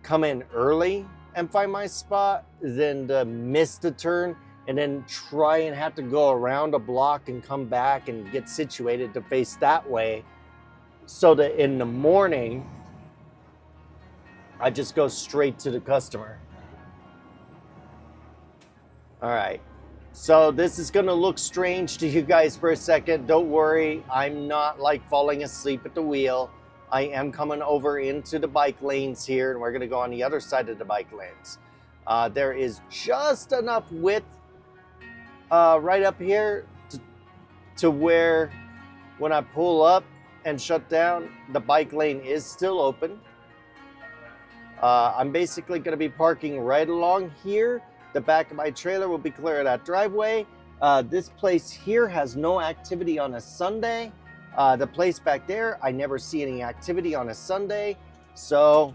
come in early and find my spot than to miss the turn and then try and have to go around a block and come back and get situated to face that way. So that in the morning, I just go straight to the customer. All right. So this is going to look strange to you guys for a second. Don't worry. I'm not like falling asleep at the wheel. I am coming over into the bike lanes here, and we're going to go on the other side of the bike lanes. There is just enough width right up here to where when I pull up and shut down, the bike lane is still open. I'm basically going to be parking right along here. The back of my trailer will be clear of that driveway. This place here has no activity on a Sunday. The place back there, I never see any activity on a Sunday. So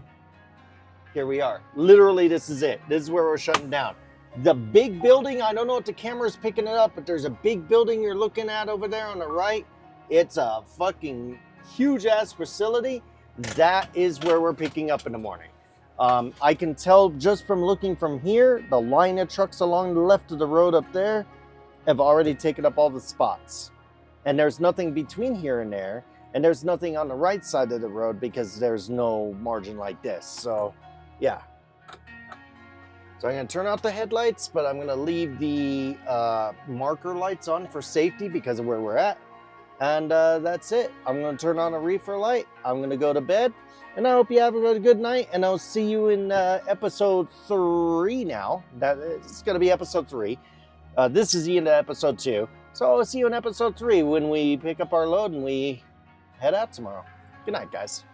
here we are. Literally, this is it. This is where we're shutting down. The big building, I don't know if the camera's picking it up, but there's a big building you're looking at over there on the right. It's a fucking huge ass facility. That is where we're picking up in the morning. I can tell just from looking from here, the line of trucks along the left of the road up there have already taken up all the spots. And there's nothing between here and there. And there's nothing on the right side of the road because there's no margin like this. So yeah. So I'm gonna turn out the headlights, but I'm gonna leave the marker lights on for safety because of where we're at. And that's it. I'm gonna turn on a reefer light. I'm gonna go to bed. And I hope you have a good night. And I'll see you in episode 3 now. It's gonna be episode 3. This is the end of episode 2. So I'll see you in episode 3 when we pick up our load and we head out tomorrow. Good night, guys.